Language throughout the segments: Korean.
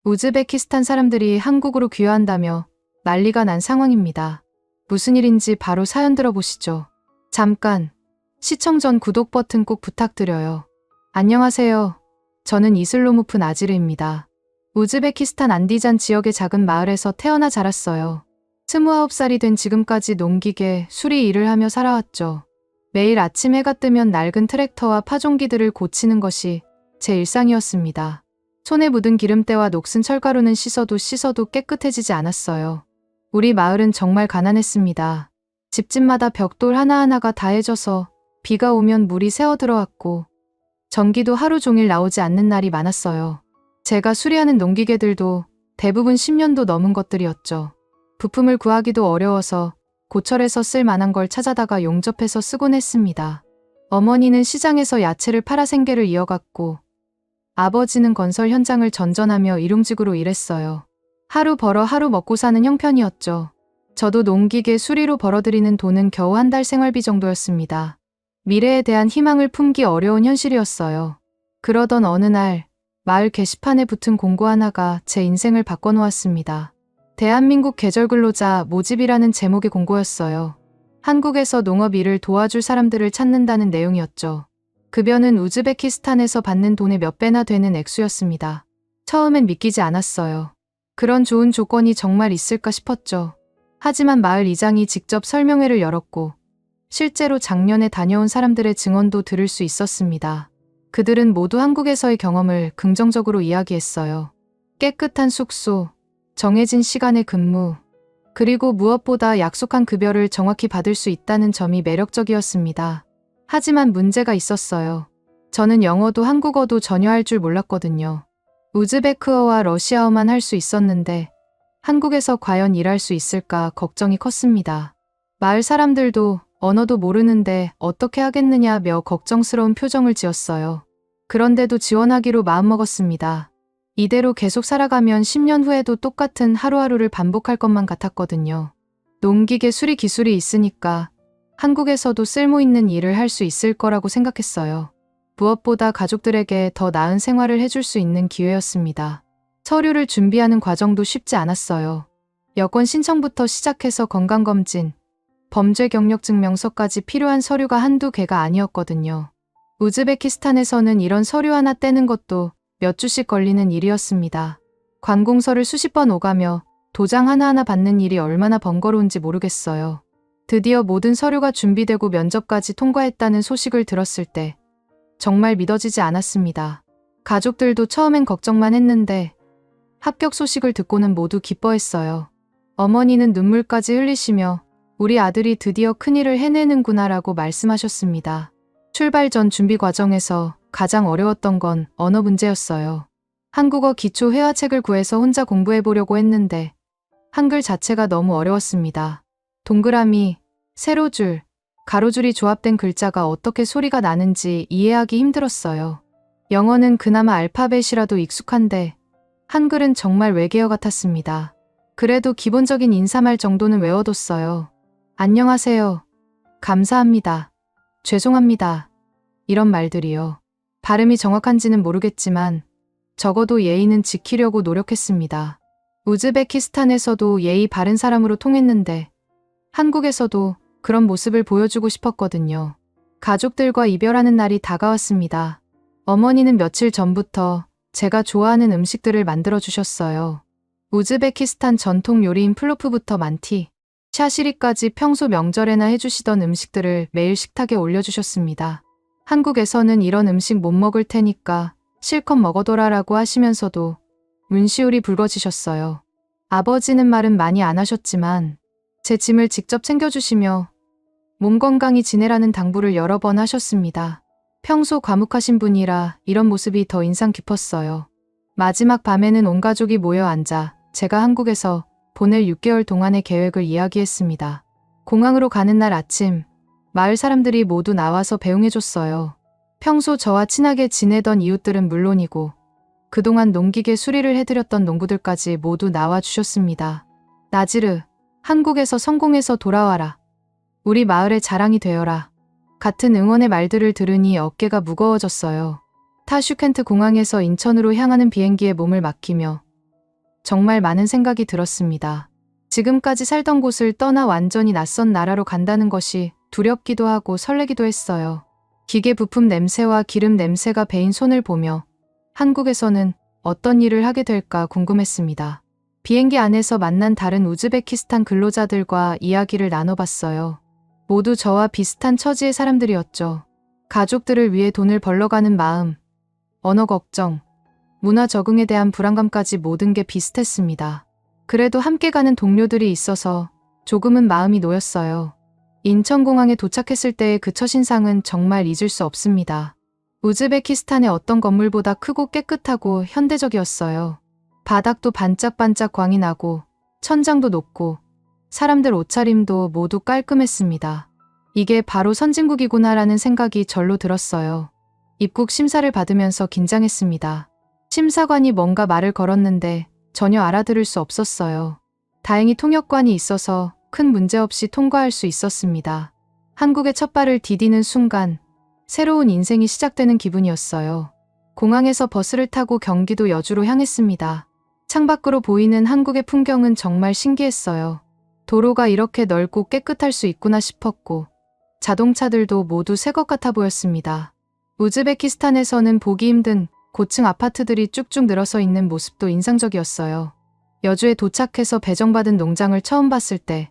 우즈베키스탄 사람들이 한국으로 귀화한다며 난리가 난 상황입니다. 무슨 일인지 바로 사연 들어보시죠. 잠깐, 시청 전 구독 버튼 꼭 부탁드려요. 안녕하세요. 저는 이슬로무프 나지르입니다. 우즈베키스탄 안디잔 지역의 작은 마을에서 태어나 자랐어요. 29살이 된 지금까지 농기계, 수리 일을 하며 살아왔죠. 매일 아침 해가 뜨면 낡은 트랙터와 파종기들을 고치는 것이 제 일상이었습니다. 손에 묻은 기름때와 녹슨 철가루는 씻어도 깨끗해지지 않았어요. 우리 마을은 정말 가난했습니다. 집집마다 벽돌 하나하나가 다해져서 비가 오면 물이 새어 들어왔고 전기도 하루 종일 나오지 않는 날이 많았어요. 제가 수리하는 농기계들도 대부분 10년도 넘은 것들이었죠. 부품을 구하기도 어려워서 고철에서 쓸 만한 걸 찾아다가 용접해서 쓰곤 했습니다. 어머니는 시장에서 야채를 팔아 생계를 이어갔고 아버지는 건설 현장을 전전하며 일용직으로 일했어요. 하루 벌어 하루 먹고 사는 형편이었죠. 저도 농기계 수리로 벌어들이는 돈은 겨우 한 달 생활비 정도였습니다. 미래에 대한 희망을 품기 어려운 현실이었어요. 그러던 어느 날 마을 게시판에 붙은 공고 하나가 제 인생을 바꿔놓았습니다. 대한민국 계절근로자 모집이라는 제목의 공고였어요. 한국에서 농업 일을 도와줄 사람들을 찾는다는 내용이었죠. 급여는 우즈베키스탄에서 받는 돈의 몇 배나 되는 액수였습니다. 처음엔 믿기지 않았어요. 그런 좋은 조건이 정말 있을까 싶었죠. 하지만 마을 이장이 직접 설명회를 열었고 실제로 작년에 다녀온 사람들의 증언도 들을 수 있었습니다. 그들은 모두 한국에서의 경험을 긍정적으로 이야기했어요. 깨끗한 숙소, 정해진 시간의 근무, 그리고 무엇보다 약속한 급여를 정확히 받을 수 있다는 점이 매력적이었습니다. 하지만 문제가 있었어요. 저는 영어도 한국어도 전혀 할 줄 몰랐거든요. 우즈베크어와 러시아어만 할 수 있었는데 한국에서 과연 일할 수 있을까 걱정이 컸습니다. 마을 사람들도 언어도 모르는데 어떻게 하겠느냐며 걱정스러운 표정을 지었어요. 그런데도 지원하기로 마음먹었습니다. 이대로 계속 살아가면 10년 후에도 똑같은 하루하루를 반복할 것만 같았거든요. 농기계 수리 기술이 있으니까 한국에서도 쓸모있는 일을 할 수 있을 거라고 생각했어요. 무엇보다 가족들에게 더 나은 생활을 해줄 수 있는 기회였습니다. 서류를 준비하는 과정도 쉽지 않았어요. 여권 신청부터 시작해서 건강검진, 범죄 경력 증명서까지 필요한 서류가 한두 개가 아니었거든요. 우즈베키스탄에서는 이런 서류 하나 떼는 것도 몇 주씩 걸리는 일이었습니다. 관공서를 수십 번 오가며 도장 하나하나 받는 일이 얼마나 번거로운지 모르겠어요. 드디어 모든 서류가 준비되고 면접까지 통과했다는 소식을 들었을 때 정말 믿어지지 않았습니다. 가족들도 처음엔 걱정만 했는데 합격 소식을 듣고는 모두 기뻐했어요. 어머니는 눈물까지 흘리시며 우리 아들이 드디어 큰일을 해내는구나라고 말씀하셨습니다. 출발 전 준비 과정에서 가장 어려웠던 건 언어 문제였어요. 한국어 기초 회화책을 구해서 혼자 공부해보려고 했는데 한글 자체가 너무 어려웠습니다. 동그라미, 세로줄, 가로줄이 조합된 글자가 어떻게 소리가 나는지 이해하기 힘들었어요. 영어는 그나마 알파벳이라도 익숙한데 한글은 정말 외계어 같았습니다. 그래도 기본적인 인사말 정도는 외워뒀어요. 안녕하세요. 감사합니다. 죄송합니다. 이런 말들이요. 발음이 정확한지는 모르겠지만 적어도 예의는 지키려고 노력했습니다. 우즈베키스탄에서도 예의 바른 사람으로 통했는데 한국에서도 그런 모습을 보여주고 싶었거든요. 가족들과 이별하는 날이 다가왔습니다. 어머니는 며칠 전부터 제가 좋아하는 음식들을 만들어 주셨어요. 우즈베키스탄 전통 요리인 플로프부터 만티, 샤시리까지 평소 명절에나 해주시던 음식들을 매일 식탁에 올려주셨습니다. 한국에서는 이런 음식 못 먹을 테니까 실컷 먹어둬라라고 하시면서도 문시울이 붉어지셨어요. 아버지는 말은 많이 안 하셨지만 제 짐을 직접 챙겨주시며 몸 건강히 지내라는 당부를 여러 번 하셨습니다. 평소 과묵하신 분이라 이런 모습이 더 인상 깊었어요. 마지막 밤에는 온 가족이 모여 앉아 제가 한국에서 보낼 6개월 동안의 계획을 이야기했습니다. 공항으로 가는 날 아침, 마을 사람들이 모두 나와서 배웅해줬어요. 평소 저와 친하게 지내던 이웃들은 물론이고 그동안 농기계 수리를 해드렸던 농부들까지 모두 나와주셨습니다. 나지르, 한국에서 성공해서 돌아와라. 우리 마을의 자랑이 되어라. 같은 응원의 말들을 들으니 어깨가 무거워졌어요. 타슈켄트 공항에서 인천으로 향하는 비행기에 몸을 맡기며 정말 많은 생각이 들었습니다. 지금까지 살던 곳을 떠나 완전히 낯선 나라로 간다는 것이 두렵기도 하고 설레기도 했어요. 기계 부품 냄새와 기름 냄새가 배인 손을 보며 한국에서는 어떤 일을 하게 될까 궁금했습니다. 비행기 안에서 만난 다른 우즈베키스탄 근로자들과 이야기를 나눠봤어요. 모두 저와 비슷한 처지의 사람들이었죠. 가족들을 위해 돈을 벌러 가는 마음, 언어 걱정, 문화 적응에 대한 불안감까지 모든 게 비슷했습니다. 그래도 함께 가는 동료들이 있어서 조금은 마음이 놓였어요. 인천공항에 도착했을 때의 그 첫인상은 정말 잊을 수 없습니다. 우즈베키스탄의 어떤 건물보다 크고 깨끗하고 현대적이었어요. 바닥도 반짝반짝 광이 나고 천장도 높고 사람들 옷차림도 모두 깔끔했습니다. 이게 바로 선진국이구나라는 생각이 절로 들었어요. 입국 심사를 받으면서 긴장했습니다. 심사관이 뭔가 말을 걸었는데 전혀 알아들을 수 없었어요. 다행히 통역관이 있어서 큰 문제 없이 통과할 수 있었습니다. 한국의 첫 발을 디디는 순간 새로운 인생이 시작되는 기분이었어요. 공항에서 버스를 타고 경기도 여주로 향했습니다. 창밖으로 보이는 한국의 풍경은 정말 신기했어요. 도로가 이렇게 넓고 깨끗할 수 있구나 싶었고 자동차들도 모두 새 것 같아 보였습니다. 우즈베키스탄에서는 보기 힘든 고층 아파트들이 쭉쭉 늘어서 있는 모습도 인상적이었어요. 여주에 도착해서 배정받은 농장을 처음 봤을 때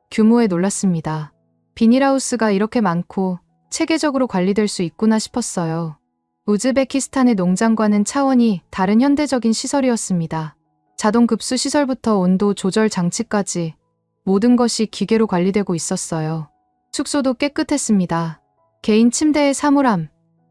규모에 놀랐습니다. 비닐하우스가 이렇게 많고 체계적으로 관리될 수 있구나 싶었어요. 우즈베키스탄의 농장과는 차원이 다른 현대적인 시설이었습니다. 자동 급수 시설부터 온도 조절 장치까지 모든 것이 기계로 관리되고 있었어요. 숙소도 깨끗했습니다. 개인 침대에 사물함,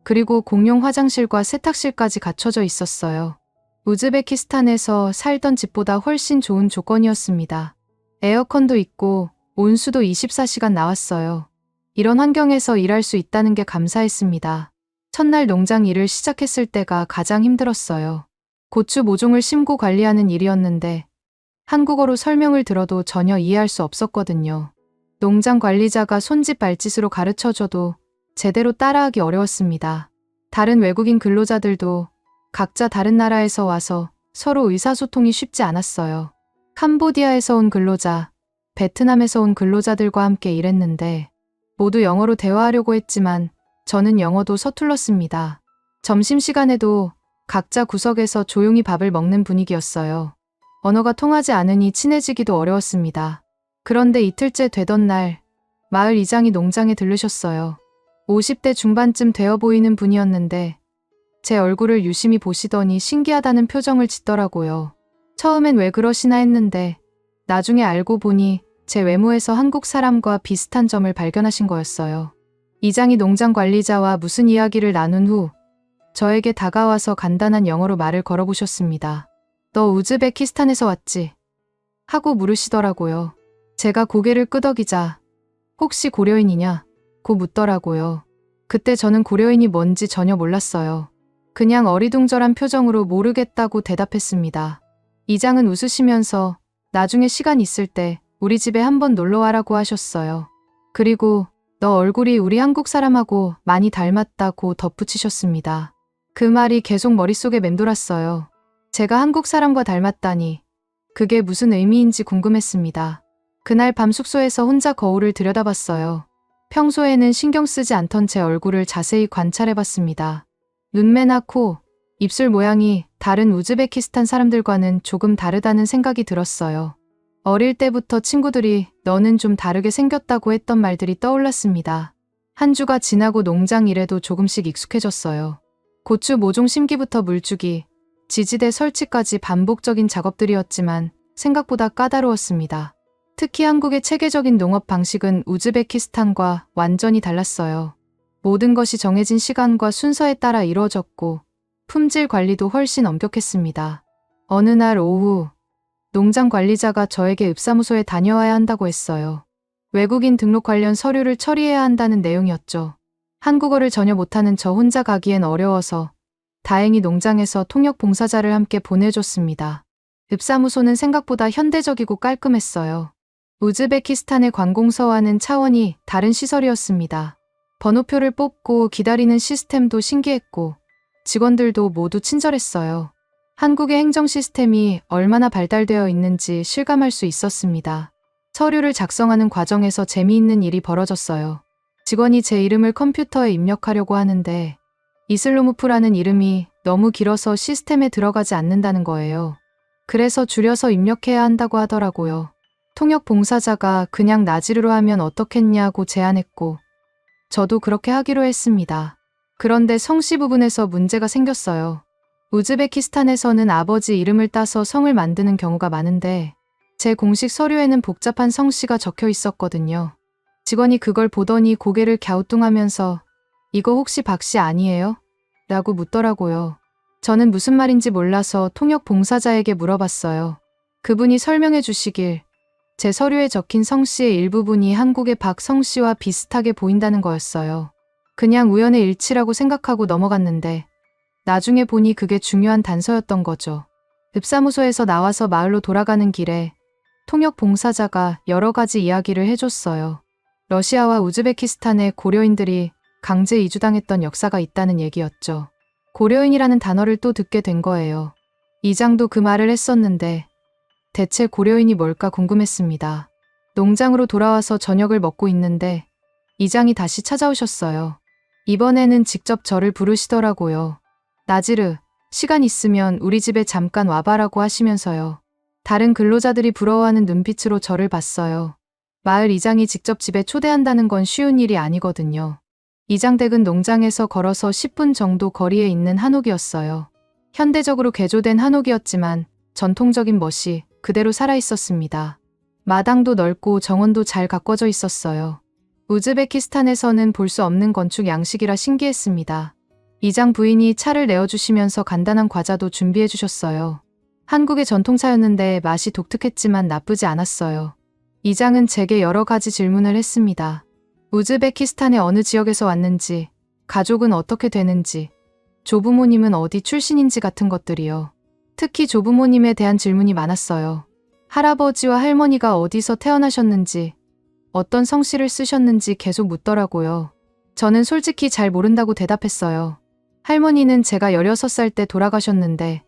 그리고 공용 화장실과 세탁실까지 갖춰져 있었어요. 우즈베키스탄에서 살던 집보다 훨씬 좋은 조건이었습니다. 에어컨도 있고 온수도 24시간 나왔어요. 이런 환경에서 일할 수 있다는 게 감사했습니다. 첫날 농장 일을 시작했을 때가 가장 힘들었어요. 고추 모종을 심고 관리하는 일이었는데 한국어로 설명을 들어도 전혀 이해할 수 없었거든요. 농장 관리자가 손짓 발짓으로 가르쳐줘도 제대로 따라하기 어려웠습니다. 다른 외국인 근로자들도 각자 다른 나라에서 와서 서로 의사소통이 쉽지 않았어요. 캄보디아에서 온 근로자, 베트남에서 온 근로자들과 함께 일했는데 모두 영어로 대화하려고 했지만 저는 영어도 서툴렀습니다. 점심시간에도 각자 구석에서 조용히 밥을 먹는 분위기였어요. 언어가 통하지 않으니 친해지기도 어려웠습니다. 그런데 이틀째 되던 날 마을 이장이 농장에 들르셨어요. 50대 중반쯤 되어 보이는 분이었는데 제 얼굴을 유심히 보시더니 신기하다는 표정을 짓더라고요. 처음엔 왜 그러시나 했는데 나중에 알고 보니 제 외모에서 한국 사람과 비슷한 점을 발견하신 거였어요. 이장이 농장 관리자와 무슨 이야기를 나눈 후 저에게 다가와서 간단한 영어로 말을 걸어보셨습니다. 너 우즈베키스탄에서 왔지? 하고 물으시더라고요. 제가 고개를 끄덕이자 혹시 고려인이냐? 고 묻더라고요. 그때 저는 고려인이 뭔지 전혀 몰랐어요. 그냥 어리둥절한 표정으로 모르겠다고 대답했습니다. 이장은 웃으시면서 나중에 시간 있을 때 우리 집에 한번 놀러와라고 하셨어요. 그리고 너 얼굴이 우리 한국 사람하고 많이 닮았다고 덧붙이셨습니다. 그 말이 계속 머릿속에 맴돌았어요. 제가 한국 사람과 닮았다니 그게 무슨 의미인지 궁금했습니다. 그날 밤 숙소에서 혼자 거울을 들여다봤어요. 평소에는 신경 쓰지 않던 제 얼굴을 자세히 관찰해봤습니다. 눈매나 코, 입술 모양이 다른 우즈베키스탄 사람들과는 조금 다르다는 생각이 들었어요. 어릴 때부터 친구들이 너는 좀 다르게 생겼다고 했던 말들이 떠올랐습니다. 한 주가 지나고 농장 일에도 조금씩 익숙해졌어요. 고추 모종 심기부터 물주기, 지지대 설치까지 반복적인 작업들이었지만 생각보다 까다로웠습니다. 특히 한국의 체계적인 농업 방식은 우즈베키스탄과 완전히 달랐어요. 모든 것이 정해진 시간과 순서에 따라 이루어졌고 품질 관리도 훨씬 엄격했습니다. 어느 날 오후 농장 관리자가 저에게 읍사무소에 다녀와야 한다고 했어요. 외국인 등록 관련 서류를 처리해야 한다는 내용이었죠. 한국어를 전혀 못하는 저 혼자 가기엔 어려워서 다행히 농장에서 통역 봉사자를 함께 보내줬습니다. 읍사무소는 생각보다 현대적이고 깔끔했어요. 우즈베키스탄의 관공서와는 차원이 다른 시설이었습니다. 번호표를 뽑고 기다리는 시스템도 신기했고 직원들도 모두 친절했어요. 한국의 행정 시스템이 얼마나 발달되어 있는지 실감할 수 있었습니다. 서류를 작성하는 과정에서 재미있는 일이 벌어졌어요. 직원이 제 이름을 컴퓨터에 입력하려고 하는데 이슬로무프라는 이름이 너무 길어서 시스템에 들어가지 않는다는 거예요. 그래서 줄여서 입력해야 한다고 하더라고요. 통역 봉사자가 그냥 나지르로 하면 어떻겠냐고 제안했고 저도 그렇게 하기로 했습니다. 그런데 성씨 부분에서 문제가 생겼어요. 우즈베키스탄에서는 아버지 이름을 따서 성을 만드는 경우가 많은데 제 공식 서류에는 복잡한 성씨가 적혀 있었거든요. 직원이 그걸 보더니 고개를 갸우뚱하면서 이거 혹시 박씨 아니에요? 라고 묻더라고요. 저는 무슨 말인지 몰라서 통역 봉사자에게 물어봤어요. 그분이 설명해 주시길 제 서류에 적힌 성씨의 일부분이 한국의 박성씨와 비슷하게 보인다는 거였어요. 그냥 우연의 일치라고 생각하고 넘어갔는데 나중에 보니 그게 중요한 단서였던 거죠. 읍사무소에서 나와서 마을로 돌아가는 길에 통역 봉사자가 여러 가지 이야기를 해줬어요. 러시아와 우즈베키스탄의 고려인들이 강제 이주당했던 역사가 있다는 얘기였죠. 고려인이라는 단어를 또 듣게 된 거예요. 이장도 그 말을 했었는데 대체 고려인이 뭘까 궁금했습니다. 농장으로 돌아와서 저녁을 먹고 있는데 이장이 다시 찾아오셨어요. 이번에는 직접 저를 부르시더라고요. 나지르, 시간 있으면 우리 집에 잠깐 와봐라고 하시면서요. 다른 근로자들이 부러워하는 눈빛으로 저를 봤어요. 마을 이장이 직접 집에 초대한다는 건 쉬운 일이 아니거든요. 이장 댁은 농장에서 걸어서 10분 정도 거리에 있는 한옥이었어요. 현대적으로 개조된 한옥이었지만 전통적인 멋이 그대로 살아있었습니다. 마당도 넓고 정원도 잘 가꿔져 있었어요. 우즈베키스탄에서는 볼 수 없는 건축 양식이라 신기했습니다. 이장 부인이 차를 내어주시면서 간단한 과자도 준비해 주셨어요. 한국의 전통차였는데 맛이 독특했지만 나쁘지 않았어요. 이장은 제게 여러 가지 질문을 했습니다. 우즈베키스탄의 어느 지역에서 왔는지, 가족은 어떻게 되는지, 조부모님은 어디 출신인지 같은 것들이요. 특히 조부모님에 대한 질문이 많았어요. 할아버지와 할머니가 어디서 태어나셨는지, 어떤 성씨를 쓰셨는지 계속 묻더라고요. 저는 솔직히 잘 모른다고 대답했어요. 할머니는 제가 16살 때 돌아가셨는데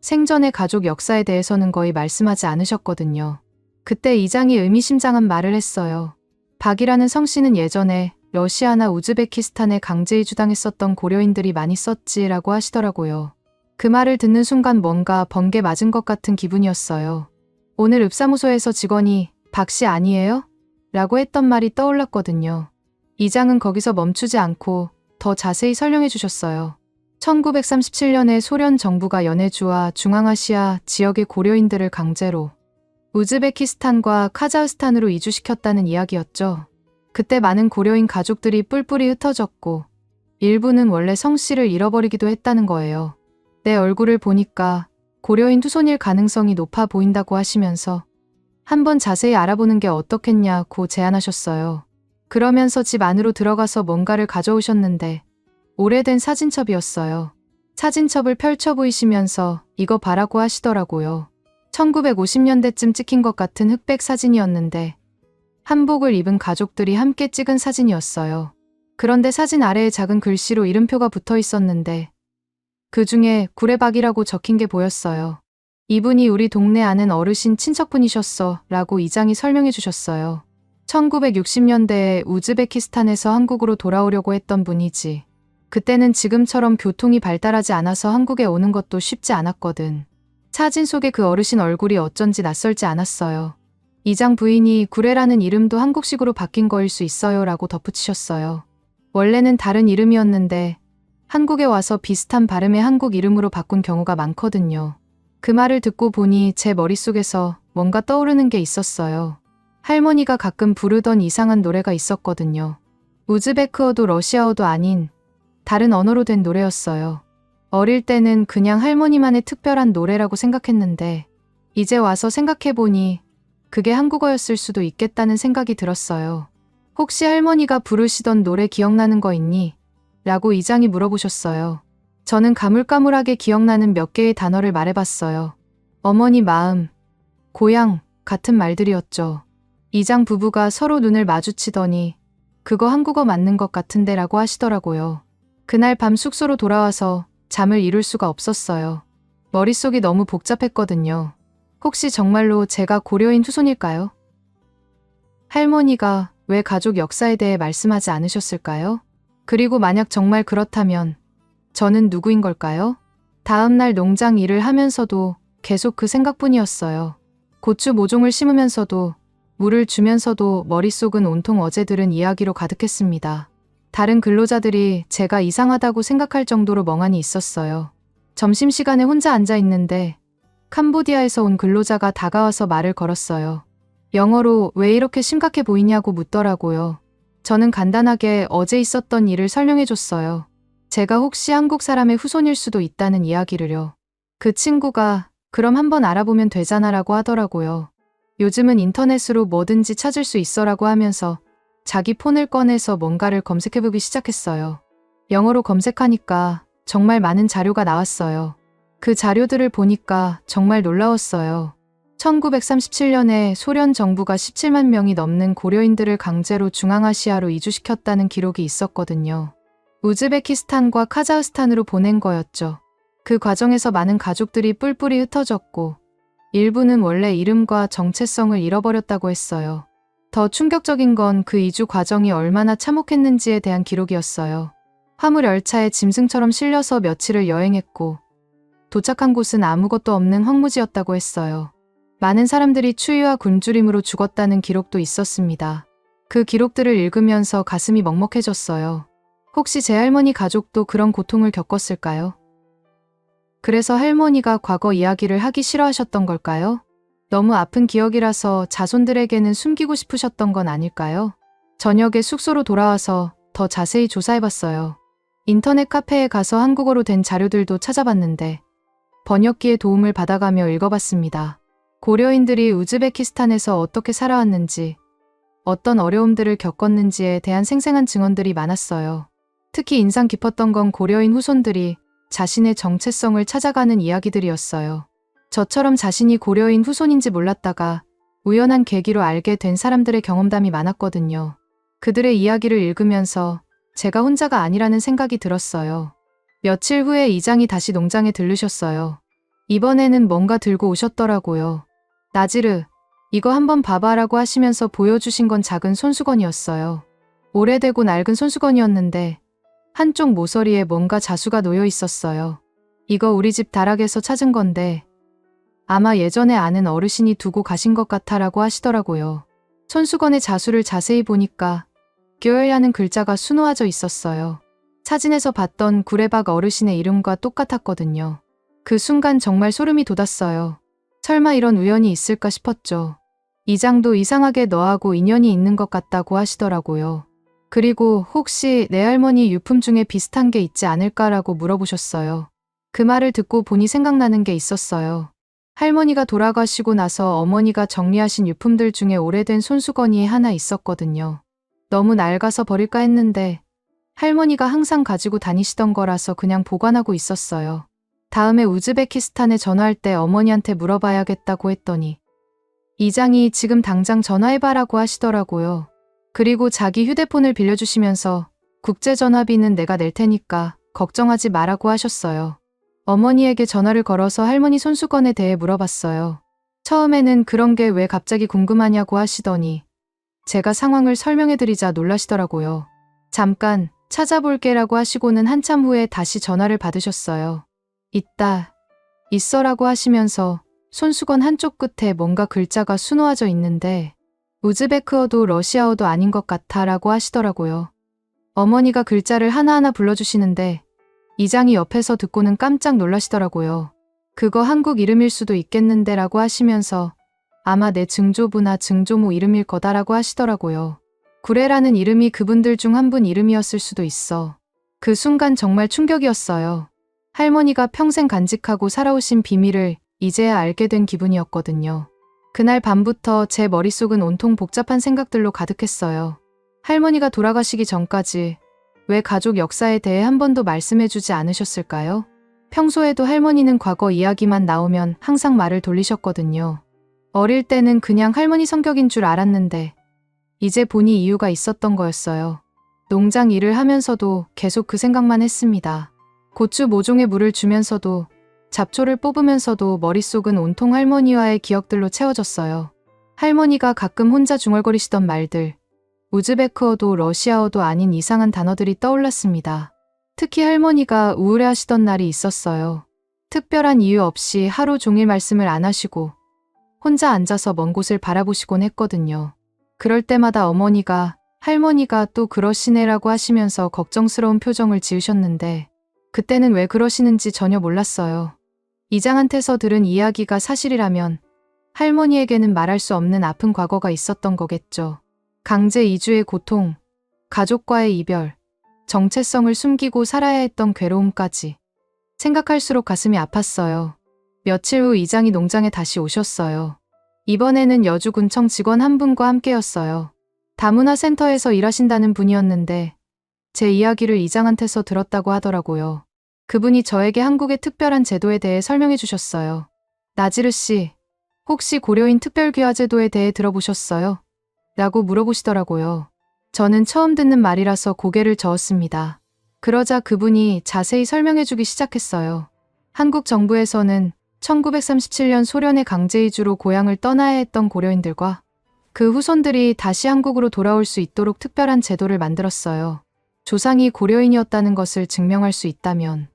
생전의 가족 역사에 대해서는 거의 말씀하지 않으셨거든요. 그때 이장이 의미심장한 말을 했어요. 박이라는 성씨는 예전에 러시아나 우즈베키스탄에 강제 이주당했었던 고려인들이 많이 썼지라고 하시더라고요. 그 말을 듣는 순간 뭔가 번개 맞은 것 같은 기분이었어요. 오늘 읍사무소에서 직원이 박씨 아니에요? 라고 했던 말이 떠올랐거든요. 이장은 거기서 멈추지 않고 더 자세히 설명해 주셨어요. 1937년에 소련 정부가 연해주와 중앙아시아 지역의 고려인들을 강제로 우즈베키스탄과 카자흐스탄으로 이주시켰다는 이야기였죠. 그때 많은 고려인 가족들이 뿔뿔이 흩어졌고 일부는 원래 성씨를 잃어버리기도 했다는 거예요. 내 얼굴을 보니까 고려인 후손일 가능성이 높아 보인다고 하시면서 한번 자세히 알아보는 게 어떻겠냐고 제안하셨어요. 그러면서 집 안으로 들어가서 뭔가를 가져오셨는데 오래된 사진첩이었어요. 사진첩을 펼쳐 보이시면서 이거 봐라고 하시더라고요. 1950년대쯤 찍힌 것 같은 흑백 사진이었는데 한복을 입은 가족들이 함께 찍은 사진이었어요. 그런데 사진 아래에 작은 글씨로 이름표가 붙어 있었는데 그 중에 구레박이라고 적힌 게 보였어요. 이분이 우리 동네 아는 어르신 친척분이셨어 라고 이장이 설명해 주셨어요. 1960년대에 우즈베키스탄에서 한국으로 돌아오려고 했던 분이지. 그때는 지금처럼 교통이 발달하지 않아서 한국에 오는 것도 쉽지 않았거든. 사진 속의 그 어르신 얼굴이 어쩐지 낯설지 않았어요. 이장 부인이 구레라는 이름도 한국식으로 바뀐 거일 수 있어요 라고 덧붙이셨어요. 원래는 다른 이름이었는데 한국에 와서 비슷한 발음의 한국 이름으로 바꾼 경우가 많거든요. 그 말을 듣고 보니 제 머릿속에서 뭔가 떠오르는 게 있었어요. 할머니가 가끔 부르던 이상한 노래가 있었거든요. 우즈베크어도 러시아어도 아닌 다른 언어로 된 노래였어요. 어릴 때는 그냥 할머니만의 특별한 노래라고 생각했는데 이제 와서 생각해보니 그게 한국어였을 수도 있겠다는 생각이 들었어요. 혹시 할머니가 부르시던 노래 기억나는 거 있니? 라고 이장이 물어보셨어요. 저는 가물가물하게 기억나는 몇 개의 단어를 말해봤어요. 어머니 마음, 고향 같은 말들이었죠. 이장 부부가 서로 눈을 마주치더니 그거 한국어 맞는 것 같은데 라고 하시더라고요. 그날 밤 숙소로 돌아와서 잠을 이룰 수가 없었어요. 머릿속이 너무 복잡했거든요. 혹시 정말로 제가 고려인 후손일까요? 할머니가 왜 가족 역사에 대해 말씀하지 않으셨을까요? 그리고 만약 정말 그렇다면 저는 누구인 걸까요? 다음 날 농장 일을 하면서도 계속 그 생각뿐이었어요. 고추 모종을 심으면서도 물을 주면서도 머릿속은 온통 어제 들은 이야기로 가득했습니다. 다른 근로자들이 제가 이상하다고 생각할 정도로 멍하니 있었어요. 점심시간에 혼자 앉아 있는데 캄보디아에서 온 근로자가 다가와서 말을 걸었어요. 영어로 왜 이렇게 심각해 보이냐고 묻더라고요. 저는 간단하게 어제 있었던 일을 설명해 줬어요. 제가 혹시 한국 사람의 후손일 수도 있다는 이야기를요. 그 친구가 그럼 한번 알아보면 되잖아라고 하더라고요. 요즘은 인터넷으로 뭐든지 찾을 수 있어라고 하면서 자기 폰을 꺼내서 뭔가를 검색해보기 시작했어요. 영어로 검색하니까 정말 많은 자료가 나왔어요. 그 자료들을 보니까 정말 놀라웠어요. 1937년에 소련 정부가 17만 명이 넘는 고려인들을 강제로 중앙아시아로 이주시켰다는 기록이 있었거든요. 우즈베키스탄과 카자흐스탄으로 보낸 거였죠. 그 과정에서 많은 가족들이 뿔뿔이 흩어졌고 일부는 원래 이름과 정체성을 잃어버렸다고 했어요. 더 충격적인 건 그 이주 과정이 얼마나 참혹했는지에 대한 기록이었어요. 화물 열차에 짐승처럼 실려서 며칠을 여행했고 도착한 곳은 아무것도 없는 황무지였다고 했어요. 많은 사람들이 추위와 굶주림으로 죽었다는 기록도 있었습니다. 그 기록들을 읽으면서 가슴이 먹먹해졌어요. 혹시 제 할머니 가족도 그런 고통을 겪었을까요? 그래서 할머니가 과거 이야기를 하기 싫어하셨던 걸까요? 너무 아픈 기억이라서 자손들에게는 숨기고 싶으셨던 건 아닐까요? 저녁에 숙소로 돌아와서 더 자세히 조사해봤어요. 인터넷 카페에 가서 한국어로 된 자료들도 찾아봤는데 번역기의 도움을 받아가며 읽어봤습니다. 고려인들이 우즈베키스탄에서 어떻게 살아왔는지, 어떤 어려움들을 겪었는지에 대한 생생한 증언들이 많았어요. 특히 인상 깊었던 건 고려인 후손들이 자신의 정체성을 찾아가는 이야기들이었어요. 저처럼 자신이 고려인 후손인지 몰랐다가 우연한 계기로 알게 된 사람들의 경험담이 많았거든요. 그들의 이야기를 읽으면서 제가 혼자가 아니라는 생각이 들었어요. 며칠 후에 이장이 다시 농장에 들르셨어요. 이번에는 뭔가 들고 오셨더라고요. 나지르, 이거 한번 봐봐라고 하시면서 보여주신 건 작은 손수건이었어요. 오래되고 낡은 손수건이었는데 한쪽 모서리에 뭔가 자수가 놓여 있었어요. 이거 우리 집 다락에서 찾은 건데 아마 예전에 아는 어르신이 두고 가신 것 같아라고 하시더라고요. 손수건의 자수를 자세히 보니까 교열야는 글자가 수놓아져 있었어요. 사진에서 봤던 구레박 어르신의 이름과 똑같았거든요. 그 순간 정말 소름이 돋았어요. 설마 이런 우연이 있을까 싶었죠. 이장도 이상하게 너하고 인연이 있는 것 같다고 하시더라고요. 그리고 혹시 내 할머니 유품 중에 비슷한 게 있지 않을까라고 물어보셨어요. 그 말을 듣고 보니 생각나는 게 있었어요. 할머니가 돌아가시고 나서 어머니가 정리하신 유품들 중에 오래된 손수건이 하나 있었거든요. 너무 낡아서 버릴까 했는데 할머니가 항상 가지고 다니시던 거라서 그냥 보관하고 있었어요. 다음에 우즈베키스탄에 전화할 때 어머니한테 물어봐야겠다고 했더니 이장이 지금 당장 전화해봐라고 하시더라고요. 그리고 자기 휴대폰을 빌려주시면서 국제전화비는 내가 낼 테니까 걱정하지 마라고 하셨어요. 어머니에게 전화를 걸어서 할머니 손수건에 대해 물어봤어요. 처음에는 그런 게 왜 갑자기 궁금하냐고 하시더니 제가 상황을 설명해드리자 놀라시더라고요. 잠깐 찾아볼게라고 하시고는 한참 후에 다시 전화를 받으셨어요. 있어라고 하시면서 손수건 한쪽 끝에 뭔가 글자가 수놓아져 있는데 우즈베크어도 러시아어도 아닌 것 같아라고 하시더라고요. 어머니가 글자를 하나하나 불러주시는데 이장이 옆에서 듣고는 깜짝 놀라시더라고요. 그거 한국 이름일 수도 있겠는데라고 하시면서 아마 내 증조부나 증조모 이름일 거다라고 하시더라고요. 구레라는 이름이 그분들 중 한 분 이름이었을 수도 있어. 그 순간 정말 충격이었어요. 할머니가 평생 간직하고 살아오신 비밀을 이제야 알게 된 기분이었거든요. 그날 밤부터 제 머릿속은 온통 복잡한 생각들로 가득했어요. 할머니가 돌아가시기 전까지 왜 가족 역사에 대해 한 번도 말씀해주지 않으셨을까요? 평소에도 할머니는 과거 이야기만 나오면 항상 말을 돌리셨거든요. 어릴 때는 그냥 할머니 성격인 줄 알았는데 이제 보니 이유가 있었던 거였어요. 농장 일을 하면서도 계속 그 생각만 했습니다. 고추 모종에 물을 주면서도 잡초를 뽑으면서도 머릿속은 온통 할머니와의 기억들로 채워졌어요. 할머니가 가끔 혼자 중얼거리시던 말들, 우즈베크어도 러시아어도 아닌 이상한 단어들이 떠올랐습니다. 특히 할머니가 우울해하시던 날이 있었어요. 특별한 이유 없이 하루 종일 말씀을 안 하시고 혼자 앉아서 먼 곳을 바라보시곤 했거든요. 그럴 때마다 어머니가 할머니가 또 그러시네라고 하시면서 걱정스러운 표정을 지으셨는데 그때는 왜 그러시는지 전혀 몰랐어요. 이장한테서 들은 이야기가 사실이라면 할머니에게는 말할 수 없는 아픈 과거가 있었던 거겠죠. 강제 이주의 고통, 가족과의 이별, 정체성을 숨기고 살아야 했던 괴로움까지 생각할수록 가슴이 아팠어요. 며칠 후 이장이 농장에 다시 오셨어요. 이번에는 여주군청 직원 한 분과 함께였어요. 다문화센터에서 일하신다는 분이었는데 제 이야기를 이장한테서 들었다고 하더라고요. 그분이 저에게 한국의 특별한 제도에 대해 설명해 주셨어요. 나지르 씨, 혹시 고려인 특별귀화제도에 대해 들어보셨어요? 라고 물어보시더라고요. 저는 처음 듣는 말이라서 고개를 저었습니다. 그러자 그분이 자세히 설명해 주기 시작했어요. 한국 정부에서는 1937년 소련의 강제 이주로 고향을 떠나야 했던 고려인들과 그 후손들이 다시 한국으로 돌아올 수 있도록 특별한 제도를 만들었어요. 조상이 고려인이었다는 것을 증명할 수 있다면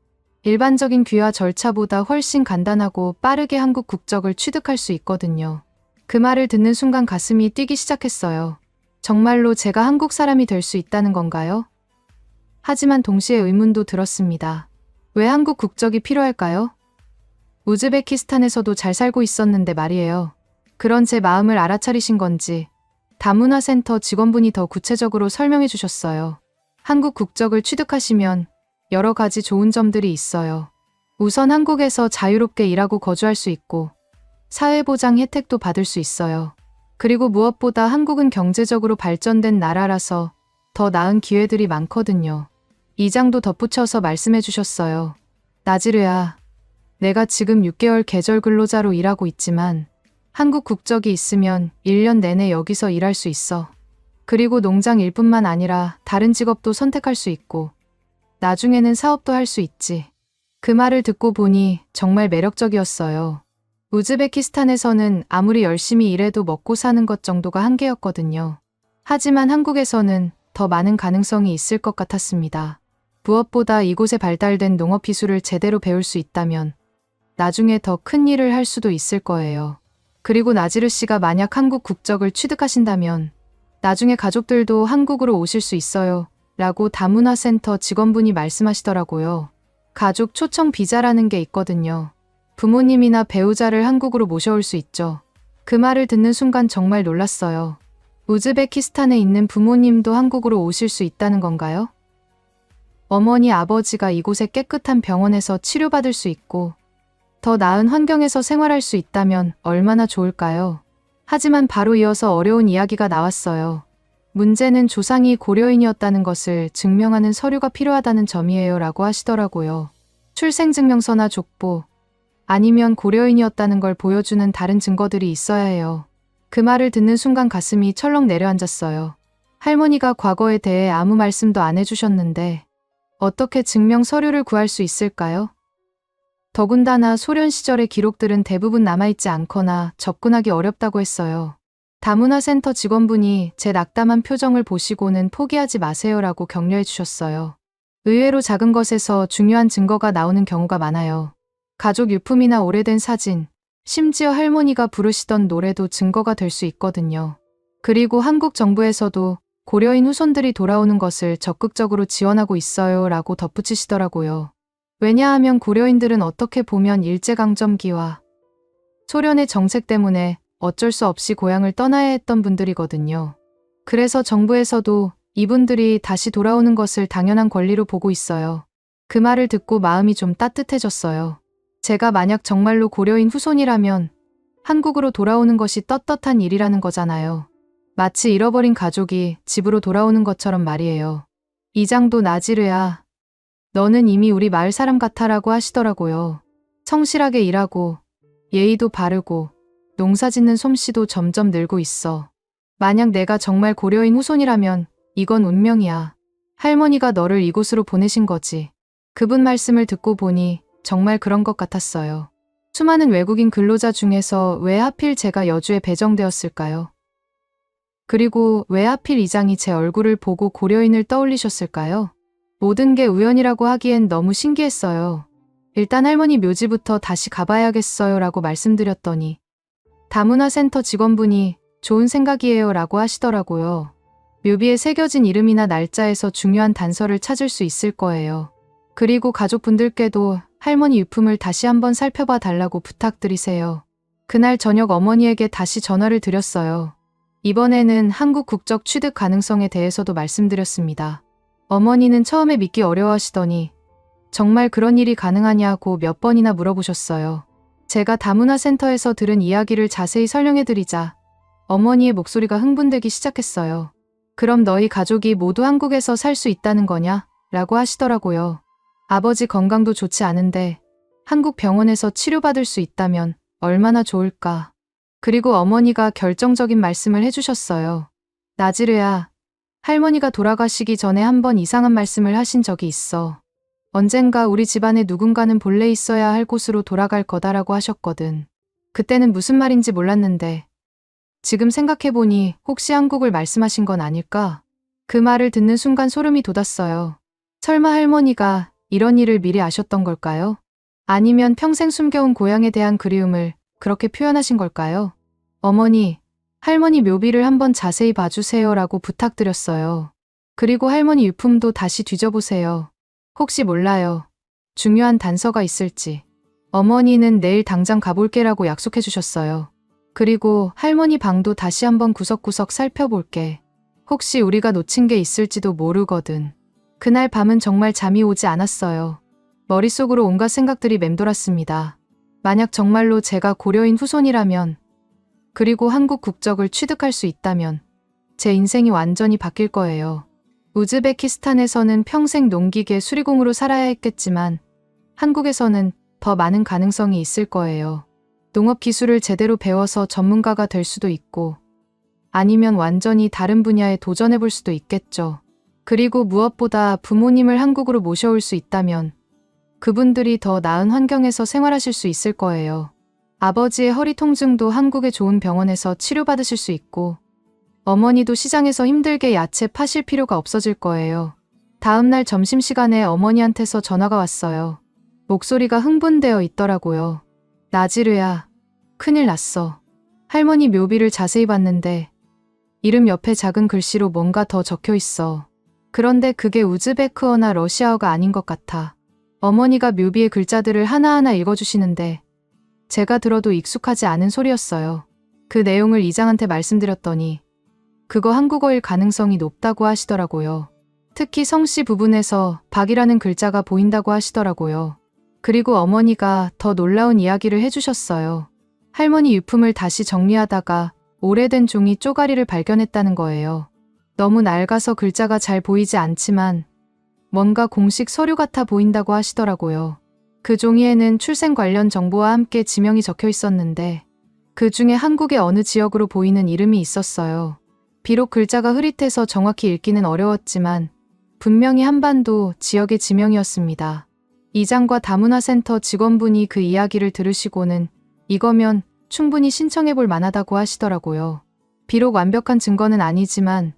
일반적인 귀화 절차보다 훨씬 간단하고 빠르게 한국 국적을 취득할 수 있거든요. 그 말을 듣는 순간 가슴이 뛰기 시작했어요. 정말로 제가 한국 사람이 될 수 있다는 건가요? 하지만 동시에 의문도 들었습니다. 왜 한국 국적이 필요할까요? 우즈베키스탄에서도 잘 살고 있었는데 말이에요. 그런 제 마음을 알아차리신 건지 다문화센터 직원분이 더 구체적으로 설명해 주셨어요. 한국 국적을 취득하시면 여러 가지 좋은 점들이 있어요. 우선 한국에서 자유롭게 일하고 거주할 수 있고 사회보장 혜택도 받을 수 있어요. 그리고 무엇보다 한국은 경제적으로 발전된 나라라서 더 나은 기회들이 많거든요. 이장도 덧붙여서 말씀해 주셨어요. 나지르야, 내가 지금 6개월 계절 근로자로 일하고 있지만 한국 국적이 있으면 1년 내내 여기서 일할 수 있어. 그리고 농장 일뿐만 아니라 다른 직업도 선택할 수 있고 나중에는 사업도 할 수 있지. 그 말을 듣고 보니 정말 매력적이었어요. 우즈베키스탄에서는 아무리 열심히 일해도 먹고 사는 것 정도가 한계였거든요. 하지만 한국에서는 더 많은 가능성이 있을 것 같았습니다. 무엇보다 이곳에 발달된 농업 기술을 제대로 배울 수 있다면 나중에 더 큰 일을 할 수도 있을 거예요. 그리고 나지르 씨가 만약 한국 국적을 취득하신다면 나중에 가족들도 한국으로 오실 수 있어요. 라고 다문화센터 직원분이 말씀하시더라고요. 가족 초청 비자라는 게 있거든요. 부모님이나 배우자를 한국으로 모셔올 수 있죠. 그 말을 듣는 순간 정말 놀랐어요. 우즈베키스탄에 있는 부모님도 한국으로 오실 수 있다는 건가요? 어머니, 아버지가 이곳의 깨끗한 병원에서 치료받을 수 있고 더 나은 환경에서 생활할 수 있다면 얼마나 좋을까요? 하지만 바로 이어서 어려운 이야기가 나왔어요. 문제는 조상이 고려인이었다는 것을 증명하는 서류가 필요하다는 점이에요 라고 하시더라고요. 출생증명서나 족보, 아니면 고려인이었다는 걸 보여주는 다른 증거들이 있어야 해요. 그 말을 듣는 순간 가슴이 철렁 내려앉았어요. 할머니가 과거에 대해 아무 말씀도 안 해주셨는데 어떻게 증명 서류를 구할 수 있을까요? 더군다나 소련 시절의 기록들은 대부분 남아있지 않거나 접근하기 어렵다고 했어요. 다문화센터 직원분이 제 낙담한 표정을 보시고는 포기하지 마세요라고 격려해 주셨어요. 의외로 작은 것에서 중요한 증거가 나오는 경우가 많아요. 가족 유품이나 오래된 사진, 심지어 할머니가 부르시던 노래도 증거가 될 수 있거든요. 그리고 한국 정부에서도 고려인 후손들이 돌아오는 것을 적극적으로 지원하고 있어요 라고 덧붙이시더라고요. 왜냐하면 고려인들은 어떻게 보면 일제강점기와 소련의 정책 때문에 어쩔 수 없이 고향을 떠나야 했던 분들이거든요. 그래서 정부에서도 이분들이 다시 돌아오는 것을 당연한 권리로 보고 있어요. 그 말을 듣고 마음이 좀 따뜻해졌어요. 제가 만약 정말로 고려인 후손이라면 한국으로 돌아오는 것이 떳떳한 일이라는 거잖아요. 마치 잃어버린 가족이 집으로 돌아오는 것처럼 말이에요. 이장도 나지르야, 너는 이미 우리 마을 사람 같아라고 하시더라고요. 성실하게 일하고 예의도 바르고 농사 짓는 솜씨도 점점 늘고 있어. 만약 내가 정말 고려인 후손이라면 이건 운명이야. 할머니가 너를 이곳으로 보내신 거지. 그분 말씀을 듣고 보니 정말 그런 것 같았어요. 수많은 외국인 근로자 중에서 왜 하필 제가 여주에 배정되었을까요? 그리고 왜 하필 이장이 제 얼굴을 보고 고려인을 떠올리셨을까요? 모든 게 우연이라고 하기엔 너무 신기했어요. 일단 할머니 묘지부터 다시 가봐야겠어요 라고 말씀드렸더니 다문화센터 직원분이 좋은 생각이에요 라고 하시더라고요. 묘비에 새겨진 이름이나 날짜에서 중요한 단서를 찾을 수 있을 거예요. 그리고 가족분들께도 할머니 유품을 다시 한번 살펴봐 달라고 부탁드리세요. 그날 저녁 어머니에게 다시 전화를 드렸어요. 이번에는 한국 국적 취득 가능성에 대해서도 말씀드렸습니다. 어머니는 처음에 믿기 어려워하시더니 정말 그런 일이 가능하냐고 몇 번이나 물어보셨어요. 제가 다문화센터에서 들은 이야기를 자세히 설명해드리자 어머니의 목소리가 흥분되기 시작했어요. 그럼 너희 가족이 모두 한국에서 살 수 있다는 거냐? 라고 하시더라고요. 아버지 건강도 좋지 않은데 한국 병원에서 치료받을 수 있다면 얼마나 좋을까. 그리고 어머니가 결정적인 말씀을 해주셨어요. 나지르야, 할머니가 돌아가시기 전에 한 번 이상한 말씀을 하신 적이 있어. 언젠가 우리 집안에 누군가는 본래 있어야 할 곳으로 돌아갈 거다라고 하셨거든. 그때는 무슨 말인지 몰랐는데 지금 생각해보니 혹시 한국을 말씀하신 건 아닐까? 그 말을 듣는 순간 소름이 돋았어요. 설마 할머니가 이런 일을 미리 아셨던 걸까요? 아니면 평생 숨겨온 고향에 대한 그리움을 그렇게 표현하신 걸까요? 어머니, 할머니 묘비를 한번 자세히 봐주세요 라고 부탁드렸어요. 그리고 할머니 유품도 다시 뒤져보세요. 혹시 몰라요. 중요한 단서가 있을지. 어머니는 내일 당장 가볼게라고 약속해 주셨어요. 그리고 할머니 방도 다시 한번 구석구석 살펴볼게. 혹시 우리가 놓친 게 있을지도 모르거든. 그날 밤은 정말 잠이 오지 않았어요. 머릿속으로 온갖 생각들이 맴돌았습니다. 만약 정말로 제가 고려인 후손이라면, 그리고 한국 국적을 취득할 수 있다면 제 인생이 완전히 바뀔 거예요. 우즈베키스탄에서는 평생 농기계 수리공으로 살아야 했겠지만 한국에서는 더 많은 가능성이 있을 거예요. 농업 기술을 제대로 배워서 전문가가 될 수도 있고 아니면 완전히 다른 분야에 도전해 볼 수도 있겠죠. 그리고 무엇보다 부모님을 한국으로 모셔올 수 있다면 그분들이 더 나은 환경에서 생활하실 수 있을 거예요. 아버지의 허리 통증도 한국의 좋은 병원에서 치료받으실 수 있고 어머니도 시장에서 힘들게 야채 파실 필요가 없어질 거예요. 다음날 점심시간에 어머니한테서 전화가 왔어요. 목소리가 흥분되어 있더라고요. 나지르야, 큰일 났어. 할머니 묘비를 자세히 봤는데 이름 옆에 작은 글씨로 뭔가 더 적혀 있어. 그런데 그게 우즈베크어나 러시아어가 아닌 것 같아. 어머니가 묘비의 글자들을 하나하나 읽어주시는데 제가 들어도 익숙하지 않은 소리였어요. 그 내용을 이장한테 말씀드렸더니 그거 한국어일 가능성이 높다고 하시더라고요. 특히 성씨 부분에서 박이라는 글자가 보인다고 하시더라고요. 그리고 어머니가 더 놀라운 이야기를 해주셨어요. 할머니 유품을 다시 정리하다가 오래된 종이 쪼가리를 발견했다는 거예요. 너무 낡아서 글자가 잘 보이지 않지만 뭔가 공식 서류 같아 보인다고 하시더라고요. 그 종이에는 출생 관련 정보와 함께 지명이 적혀 있었는데 그 중에 한국의 어느 지역으로 보이는 이름이 있었어요. 비록 글자가 흐릿해서 정확히 읽기는 어려웠지만 분명히 한반도 지역의 지명이었습니다. 이장과 다문화센터 직원분이 그 이야기를 들으시고는 이거면 충분히 신청해 볼 만하다고 하시더라고요. 비록 완벽한 증거는 아니지만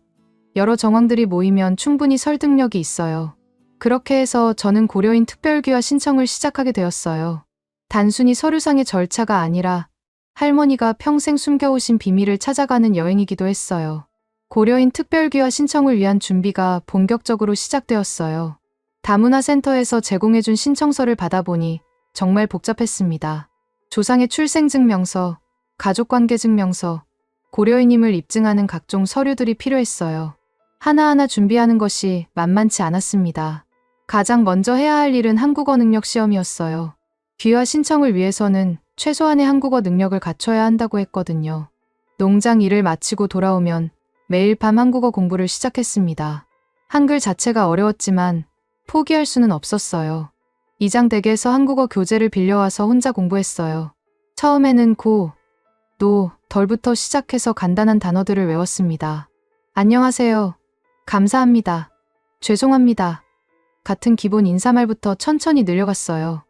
여러 정황들이 모이면 충분히 설득력이 있어요. 그렇게 해서 저는 고려인 특별귀화 신청을 시작하게 되었어요. 단순히 서류상의 절차가 아니라 할머니가 평생 숨겨오신 비밀을 찾아가는 여행이기도 했어요. 고려인 특별귀화 신청을 위한 준비가 본격적으로 시작되었어요. 다문화센터에서 제공해준 신청서를 받아보니 정말 복잡했습니다. 조상의 출생증명서, 가족관계증명서, 고려인임을 입증하는 각종 서류들이 필요했어요. 하나하나 준비하는 것이 만만치 않았습니다. 가장 먼저 해야 할 일은 한국어 능력 시험이었어요. 귀화 신청을 위해서는 최소한의 한국어 능력을 갖춰야 한다고 했거든요. 농장 일을 마치고 돌아오면 매일 밤 한국어 공부를 시작했습니다. 한글 자체가 어려웠지만 포기할 수는 없었어요. 이장 댁에서 한국어 교재를 빌려와서 혼자 공부했어요. 처음에는 고, 노, 덜부터 시작해서 간단한 단어들을 외웠습니다. 안녕하세요. 감사합니다. 죄송합니다. 같은 기본 인사말부터 천천히 늘려갔어요.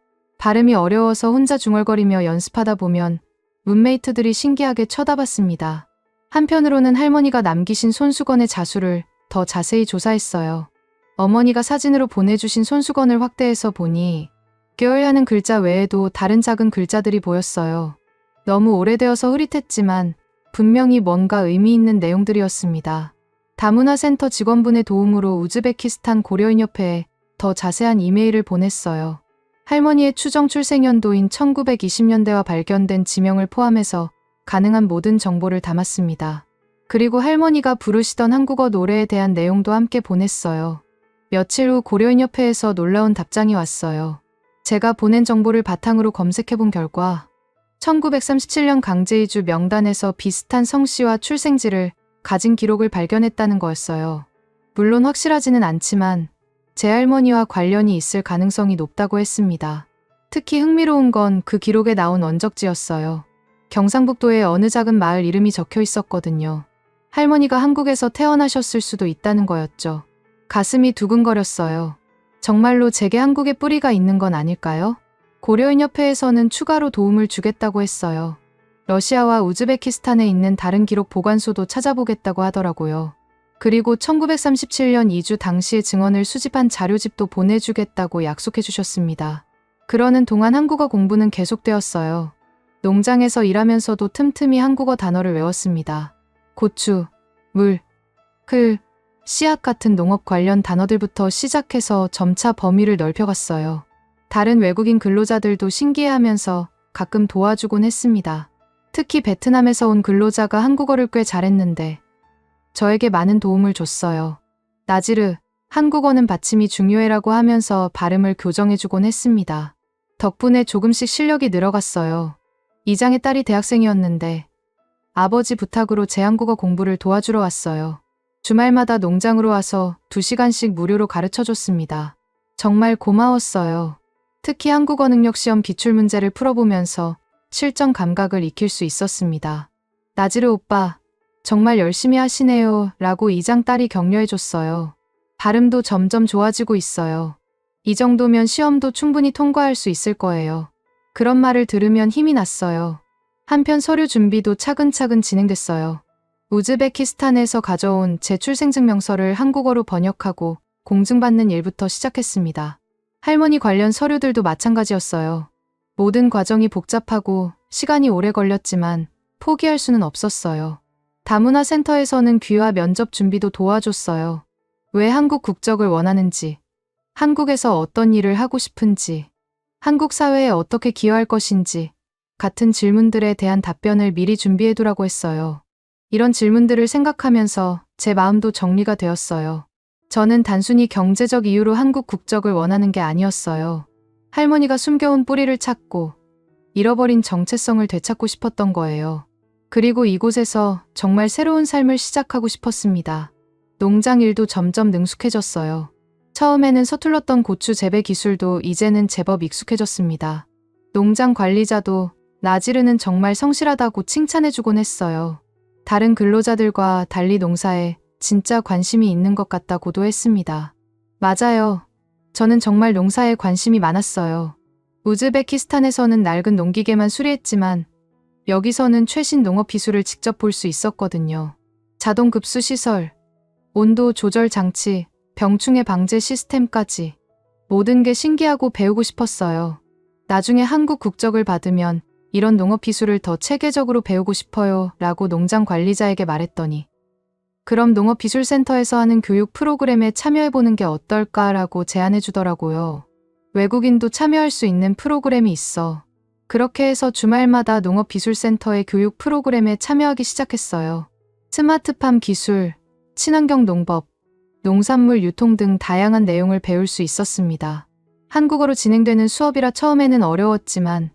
발음이 어려워서 혼자 중얼거리며 연습하다 보면 룸메이트들이 신기하게 쳐다봤습니다. 한편으로는 할머니가 남기신 손수건의 자수를 더 자세히 조사했어요. 어머니가 사진으로 보내주신 손수건을 확대해서 보니 girl하는 글자 외에도 다른 작은 글자들이 보였어요. 너무 오래되어서 흐릿했지만 분명히 뭔가 의미 있는 내용들이었습니다. 다문화센터 직원분의 도움으로 우즈베키스탄 고려인협회에 더 자세한 이메일을 보냈어요. 할머니의 추정 출생연도인 1920년대와 발견된 지명을 포함해서 가능한 모든 정보를 담았습니다. 그리고 할머니가 부르시던 한국어 노래에 대한 내용도 함께 보냈어요. 며칠 후 고려인협회에서 놀라운 답장이 왔어요. 제가 보낸 정보를 바탕으로 검색해본 결과 1937년 강제이주 명단에서 비슷한 성씨와 출생지를 가진 기록을 발견했다는 거였어요. 물론 확실하지는 않지만 제 할머니와 관련이 있을 가능성이 높다고 했습니다. 특히 흥미로운 건 그 기록에 나온 원적지였어요. 경상북도의 어느 작은 마을 이름이 적혀 있었거든요. 할머니가 한국에서 태어나셨을 수도 있다는 거였죠. 가슴이 두근거렸어요. 정말로 제게 한국에 뿌리가 있는 건 아닐까요? 고려인협회에서는 추가로 도움을 주겠다고 했어요. 러시아와 우즈베키스탄에 있는 다른 기록 보관소도 찾아보겠다고 하더라고요. 그리고 1937년 이주 당시의 증언을 수집한 자료집도 보내주겠다고 약속해 주셨습니다. 그러는 동안 한국어 공부는 계속되었어요. 농장에서 일하면서도 틈틈이 한국어 단어를 외웠습니다. 고추, 물, 클, 씨앗 같은 농업 관련 단어들부터 시작해서 점차 범위를 넓혀갔어요. 다른 외국인 근로자들도 신기해하면서 가끔 도와주곤 했습니다. 특히 베트남에서 온 근로자가 한국어를 꽤 잘했는데 저에게 많은 도움을 줬어요. 나지르, 한국어는 받침이 중요해라고 하면서 발음을 교정해주곤 했습니다. 덕분에 조금씩 실력이 늘어갔어요. 이장의 딸이 대학생이었는데 아버지 부탁으로 제 한국어 공부를 도와주러 왔어요. 주말마다 농장으로 와서 2시간씩 무료로 가르쳐줬습니다. 정말 고마웠어요. 특히 한국어 능력 시험 기출문제를 풀어보면서 실전 감각을 익힐 수 있었습니다. 나지르 오빠, 정말 열심히 하시네요 라고 이장 딸이 격려해줬어요. 발음도 점점 좋아지고 있어요. 이 정도면 시험도 충분히 통과할 수 있을 거예요. 그런 말을 들으면 힘이 났어요. 한편 서류 준비도 차근차근 진행됐어요. 우즈베키스탄에서 가져온 제 출생증명서를 한국어로 번역하고 공증받는 일부터 시작했습니다. 할머니 관련 서류들도 마찬가지였어요. 모든 과정이 복잡하고 시간이 오래 걸렸지만 포기할 수는 없었어요. 다문화센터에서는 귀화 면접 준비도 도와줬어요. 왜 한국 국적을 원하는지, 한국에서 어떤 일을 하고 싶은지, 한국 사회에 어떻게 기여할 것인지 같은 질문들에 대한 답변을 미리 준비해두라고 했어요. 이런 질문들을 생각하면서 제 마음도 정리가 되었어요. 저는 단순히 경제적 이유로 한국 국적을 원하는 게 아니었어요. 할머니가 숨겨온 뿌리를 찾고 잃어버린 정체성을 되찾고 싶었던 거예요. 그리고 이곳에서 정말 새로운 삶을 시작하고 싶었습니다. 농장 일도 점점 능숙해졌어요. 처음에는 서툴렀던 고추 재배 기술도 이제는 제법 익숙해졌습니다. 농장 관리자도 나지르는 정말 성실하다고 칭찬해주곤 했어요. 다른 근로자들과 달리 농사에 진짜 관심이 있는 것 같다고도 했습니다. 맞아요. 저는 정말 농사에 관심이 많았어요. 우즈베키스탄에서는 낡은 농기계만 수리했지만 여기서는 최신 농업 기술을 직접 볼 수 있었거든요. 자동 급수 시설, 온도 조절 장치, 병충해 방제 시스템까지 모든 게 신기하고 배우고 싶었어요. 나중에 한국 국적을 받으면 이런 농업 기술을 더 체계적으로 배우고 싶어요 라고 농장 관리자에게 말했더니 그럼 농업기술센터에서 하는 교육 프로그램에 참여해보는 게 어떨까라고 제안해주더라고요. 외국인도 참여할 수 있는 프로그램이 있어. 그렇게 해서 주말마다 농업기술센터의 교육 프로그램에 참여하기 시작했어요. 스마트팜 기술, 친환경 농법, 농산물 유통 등 다양한 내용을 배울 수 있었습니다. 한국어로 진행되는 수업이라 처음에는 어려웠지만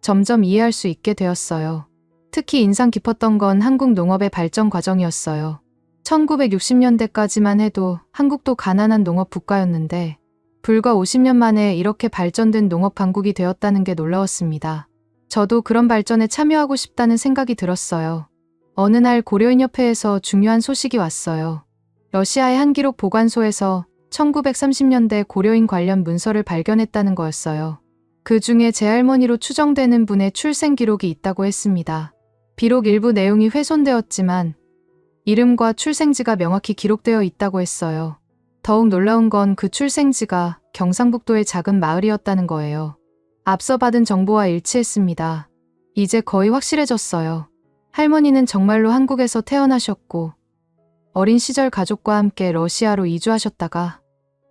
점점 이해할 수 있게 되었어요. 특히 인상 깊었던 건 한국 농업의 발전 과정이었어요. 1960년대까지만 해도 한국도 가난한 농업 국가였는데 불과 50년 만에 이렇게 발전된 농업 강국이 되었다는 게 놀라웠습니다. 저도 그런 발전에 참여하고 싶다는 생각이 들었어요. 어느 날 고려인협회에서 중요한 소식이 왔어요. 러시아의 한 기록 보관소에서 1930년대 고려인 관련 문서를 발견했다는 거였어요. 그 중에 제 할머니로 추정되는 분의 출생 기록이 있다고 했습니다. 비록 일부 내용이 훼손되었지만 이름과 출생지가 명확히 기록되어 있다고 했어요. 더욱 놀라운 건 그 출생지가 경상북도의 작은 마을이었다는 거예요. 앞서 받은 정보와 일치했습니다. 이제 거의 확실해졌어요. 할머니는 정말로 한국에서 태어나셨고 어린 시절 가족과 함께 러시아로 이주하셨다가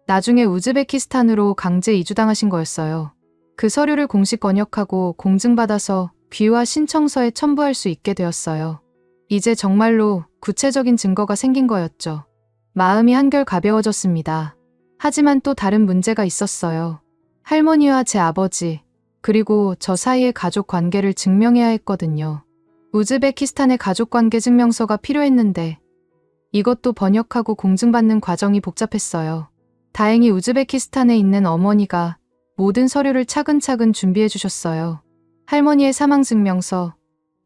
나중에 우즈베키스탄으로 강제 이주당하신 거였어요. 그 서류를 공식 번역하고 공증받아서 귀화 신청서에 첨부할 수 있게 되었어요. 이제 정말로 구체적인 증거가 생긴 거였죠. 마음이 한결 가벼워졌습니다. 하지만 또 다른 문제가 있었어요. 할머니와 제 아버지, 그리고 저 사이의 가족 관계를 증명해야 했거든요. 우즈베키스탄의 가족관계 증명서가 필요했는데 이것도 번역하고 공증받는 과정이 복잡했어요. 다행히 우즈베키스탄에 있는 어머니가 모든 서류를 차근차근 준비해 주셨어요. 할머니의 사망증명서,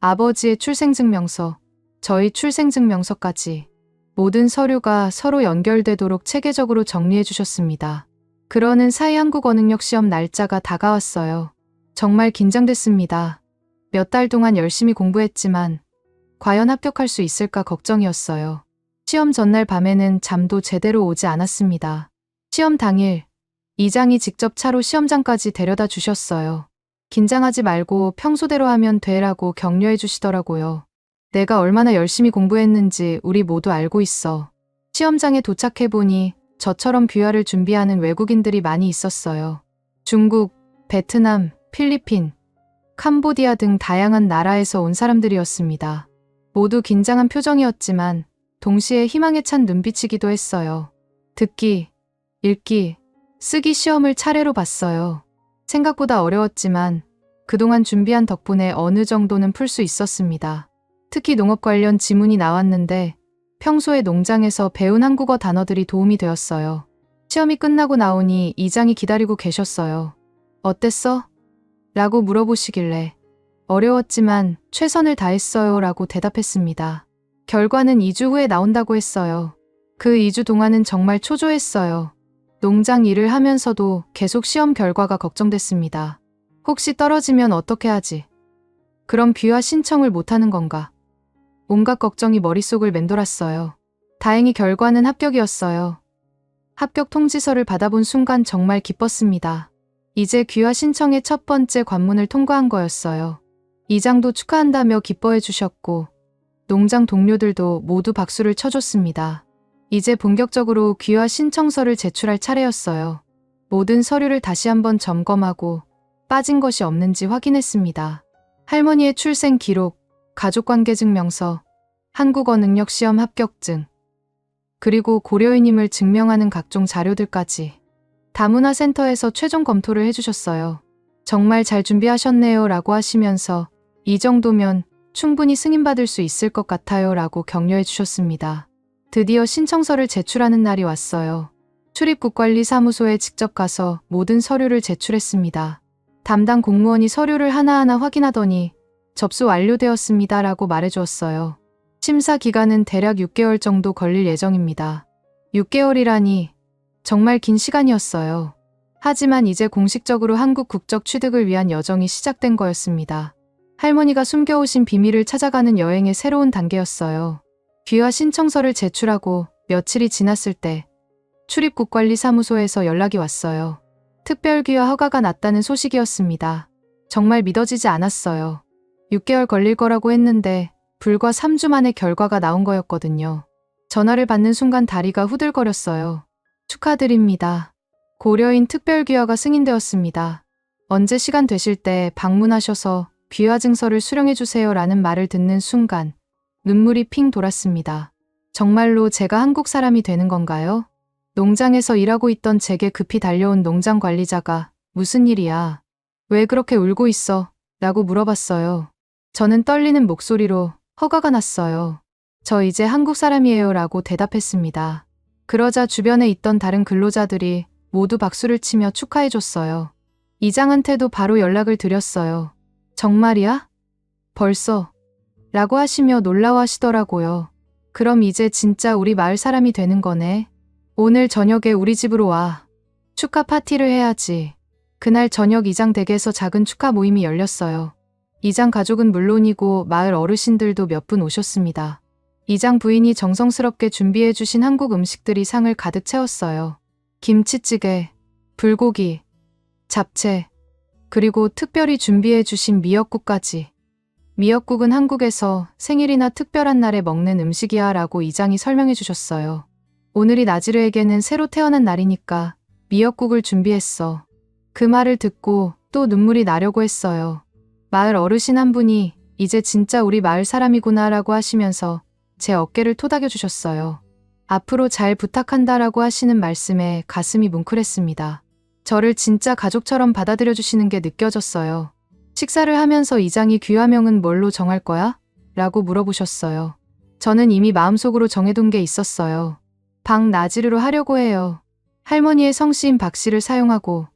아버지의 출생증명서, 저희 출생증명서까지 모든 서류가 서로 연결되도록 체계적으로 정리해 주셨습니다. 그러는 사이 한국어 능력 시험 날짜가 다가왔어요. 정말 긴장됐습니다. 몇 달 동안 열심히 공부했지만 과연 합격할 수 있을까 걱정이었어요. 시험 전날 밤에는 잠도 제대로 오지 않았습니다. 시험 당일, 이장이 직접 차로 시험장까지 데려다 주셨어요. 긴장하지 말고 평소대로 하면 돼라고 격려해 주시더라고요. 내가 얼마나 열심히 공부했는지 우리 모두 알고 있어. 시험장에 도착해보니 저처럼 귀화를 준비하는 외국인들이 많이 있었어요. 중국, 베트남, 필리핀, 캄보디아 등 다양한 나라에서 온 사람들이었습니다. 모두 긴장한 표정이었지만 동시에 희망에 찬 눈빛이기도 했어요. 듣기, 읽기, 쓰기 시험을 차례로 봤어요. 생각보다 어려웠지만 그동안 준비한 덕분에 어느 정도는 풀 수 있었습니다. 특히 농업 관련 지문이 나왔는데 평소에 농장에서 배운 한국어 단어들이 도움이 되었어요. 시험이 끝나고 나오니 이장이 기다리고 계셨어요. 어땠어? 라고 물어보시길래 어려웠지만 최선을 다했어요 라고 대답했습니다. 결과는 2주 후에 나온다고 했어요. 그 2주 동안은 정말 초조했어요. 농장 일을 하면서도 계속 시험 결과가 걱정됐습니다. 혹시 떨어지면 어떻게 하지? 그럼 귀화 신청을 못하는 건가? 온갖 걱정이 머릿속을 맴돌았어요. 다행히 결과는 합격이었어요. 합격 통지서를 받아본 순간 정말 기뻤습니다. 이제 귀화 신청의 첫 번째 관문을 통과한 거였어요. 이장도 축하한다며 기뻐해 주셨고 농장 동료들도 모두 박수를 쳐줬습니다. 이제 본격적으로 귀화 신청서를 제출할 차례였어요. 모든 서류를 다시 한번 점검하고 빠진 것이 없는지 확인했습니다. 할머니의 출생 기록, 가족관계 증명서, 한국어 능력 시험 합격증, 그리고 고려인임을 증명하는 각종 자료들까지 다문화센터에서 최종 검토를 해주셨어요. 정말 잘 준비하셨네요 라고 하시면서 이 정도면 충분히 승인받을 수 있을 것 같아요 라고 격려해 주셨습니다. 드디어 신청서를 제출하는 날이 왔어요. 출입국관리사무소에 직접 가서 모든 서류를 제출했습니다. 담당 공무원이 서류를 하나하나 확인하더니 접수 완료되었습니다 라고 말해주었어요. 심사 기간은 대략 6개월 정도 걸릴 예정입니다. 6개월이라니 정말 긴 시간이었어요. 하지만 이제 공식적으로 한국 국적 취득을 위한 여정이 시작된 거였습니다. 할머니가 숨겨오신 비밀을 찾아가는 여행의 새로운 단계였어요. 귀화 신청서를 제출하고 며칠이 지났을 때 출입국관리사무소에서 연락이 왔어요. 특별귀화 허가가 났다는 소식이었습니다. 정말 믿어지지 않았어요. 6개월 걸릴 거라고 했는데 불과 3주 만에 결과가 나온 거였거든요. 전화를 받는 순간 다리가 후들거렸어요. 축하드립니다. 고려인 특별귀화가 승인되었습니다. 언제 시간 되실 때 방문하셔서 귀화 증서를 수령해 주세요 라는 말을 듣는 순간 눈물이 핑 돌았습니다. 정말로 제가 한국 사람이 되는 건가요? 농장에서 일하고 있던 제게 급히 달려온 농장 관리자가 무슨 일이야? 왜 그렇게 울고 있어? 라고 물어봤어요. 저는 떨리는 목소리로 허가가 났어요. 저 이제 한국 사람이에요 라고 대답했습니다. 그러자 주변에 있던 다른 근로자들이 모두 박수를 치며 축하해줬어요. 이장한테도 바로 연락을 드렸어요. 정말이야? 벌써? 라고 하시며 놀라워하시더라고요. 그럼 이제 진짜 우리 마을 사람이 되는 거네. 오늘 저녁에 우리 집으로 와. 축하 파티를 해야지. 그날 저녁 이장 댁에서 작은 축하 모임이 열렸어요. 이장 가족은 물론이고 마을 어르신들도 몇 분 오셨습니다. 이장 부인이 정성스럽게 준비해 주신 한국 음식들이 상을 가득 채웠어요. 김치찌개, 불고기, 잡채, 그리고 특별히 준비해 주신 미역국까지. 미역국은 한국에서 생일이나 특별한 날에 먹는 음식이야 라고 이장이 설명해 주셨어요. 오늘이 나지르에게는 새로 태어난 날이니까 미역국을 준비했어. 그 말을 듣고 또 눈물이 나려고 했어요. 마을 어르신 한 분이 이제 진짜 우리 마을 사람이구나 라고 하시면서 제 어깨를 토닥여 주셨어요. 앞으로 잘 부탁한다라고 하시는 말씀에 가슴이 뭉클했습니다. 저를 진짜 가족처럼 받아들여 주시는 게 느껴졌어요. 식사를 하면서 이장이 귀화명은 뭘로 정할 거야? 라고 물어보셨어요. 저는 이미 마음속으로 정해둔 게 있었어요. 박나지르로 하려고 해요. 할머니의 성씨인 박씨를 사용하고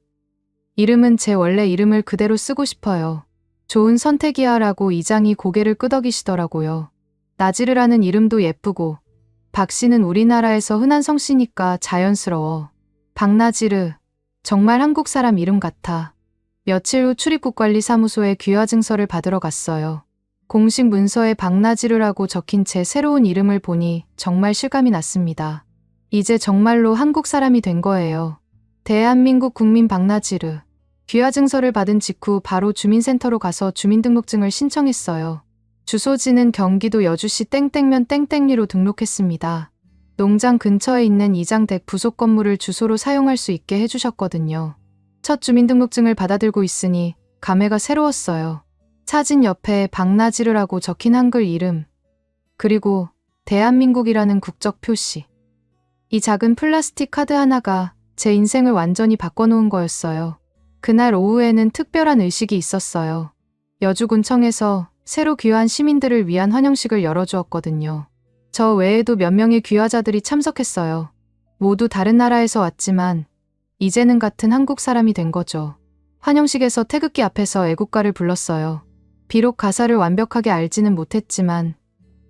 이름은 제 원래 이름을 그대로 쓰고 싶어요. 좋은 선택이야 라고 이장이 고개를 끄덕이시더라고요. 나지르라는 이름도 예쁘고 박씨는 우리나라에서 흔한 성씨니까 자연스러워. 박나지르, 정말 한국 사람 이름 같아. 며칠 후 출입국관리사무소에 귀화 증서를 받으러 갔어요. 공식 문서에 박나지르라고 적힌 제 새로운 이름을 보니 정말 실감이 났습니다. 이제 정말로 한국 사람이 된 거예요. 대한민국 국민 박나지르. 귀화증서를 받은 직후 바로 주민센터로 가서 주민등록증을 신청했어요. 주소지는 경기도 여주시 땡땡면 땡땡리로 등록했습니다. 농장 근처에 있는 이장댁 부속 건물을 주소로 사용할 수 있게 해주셨거든요. 첫 주민등록증을 받아들고 있으니 감회가 새로웠어요. 사진 옆에 박나지르라고 적힌 한글 이름, 그리고 대한민국이라는 국적 표시. 이 작은 플라스틱 카드 하나가 제 인생을 완전히 바꿔놓은 거였어요. 그날 오후에는 특별한 의식이 있었어요. 여주군청에서 새로 귀화한 시민들을 위한 환영식을 열어주었거든요. 저 외에도 몇 명의 귀화자들이 참석했어요. 모두 다른 나라에서 왔지만 이제는 같은 한국 사람이 된 거죠. 환영식에서 태극기 앞에서 애국가를 불렀어요. 비록 가사를 완벽하게 알지는 못했지만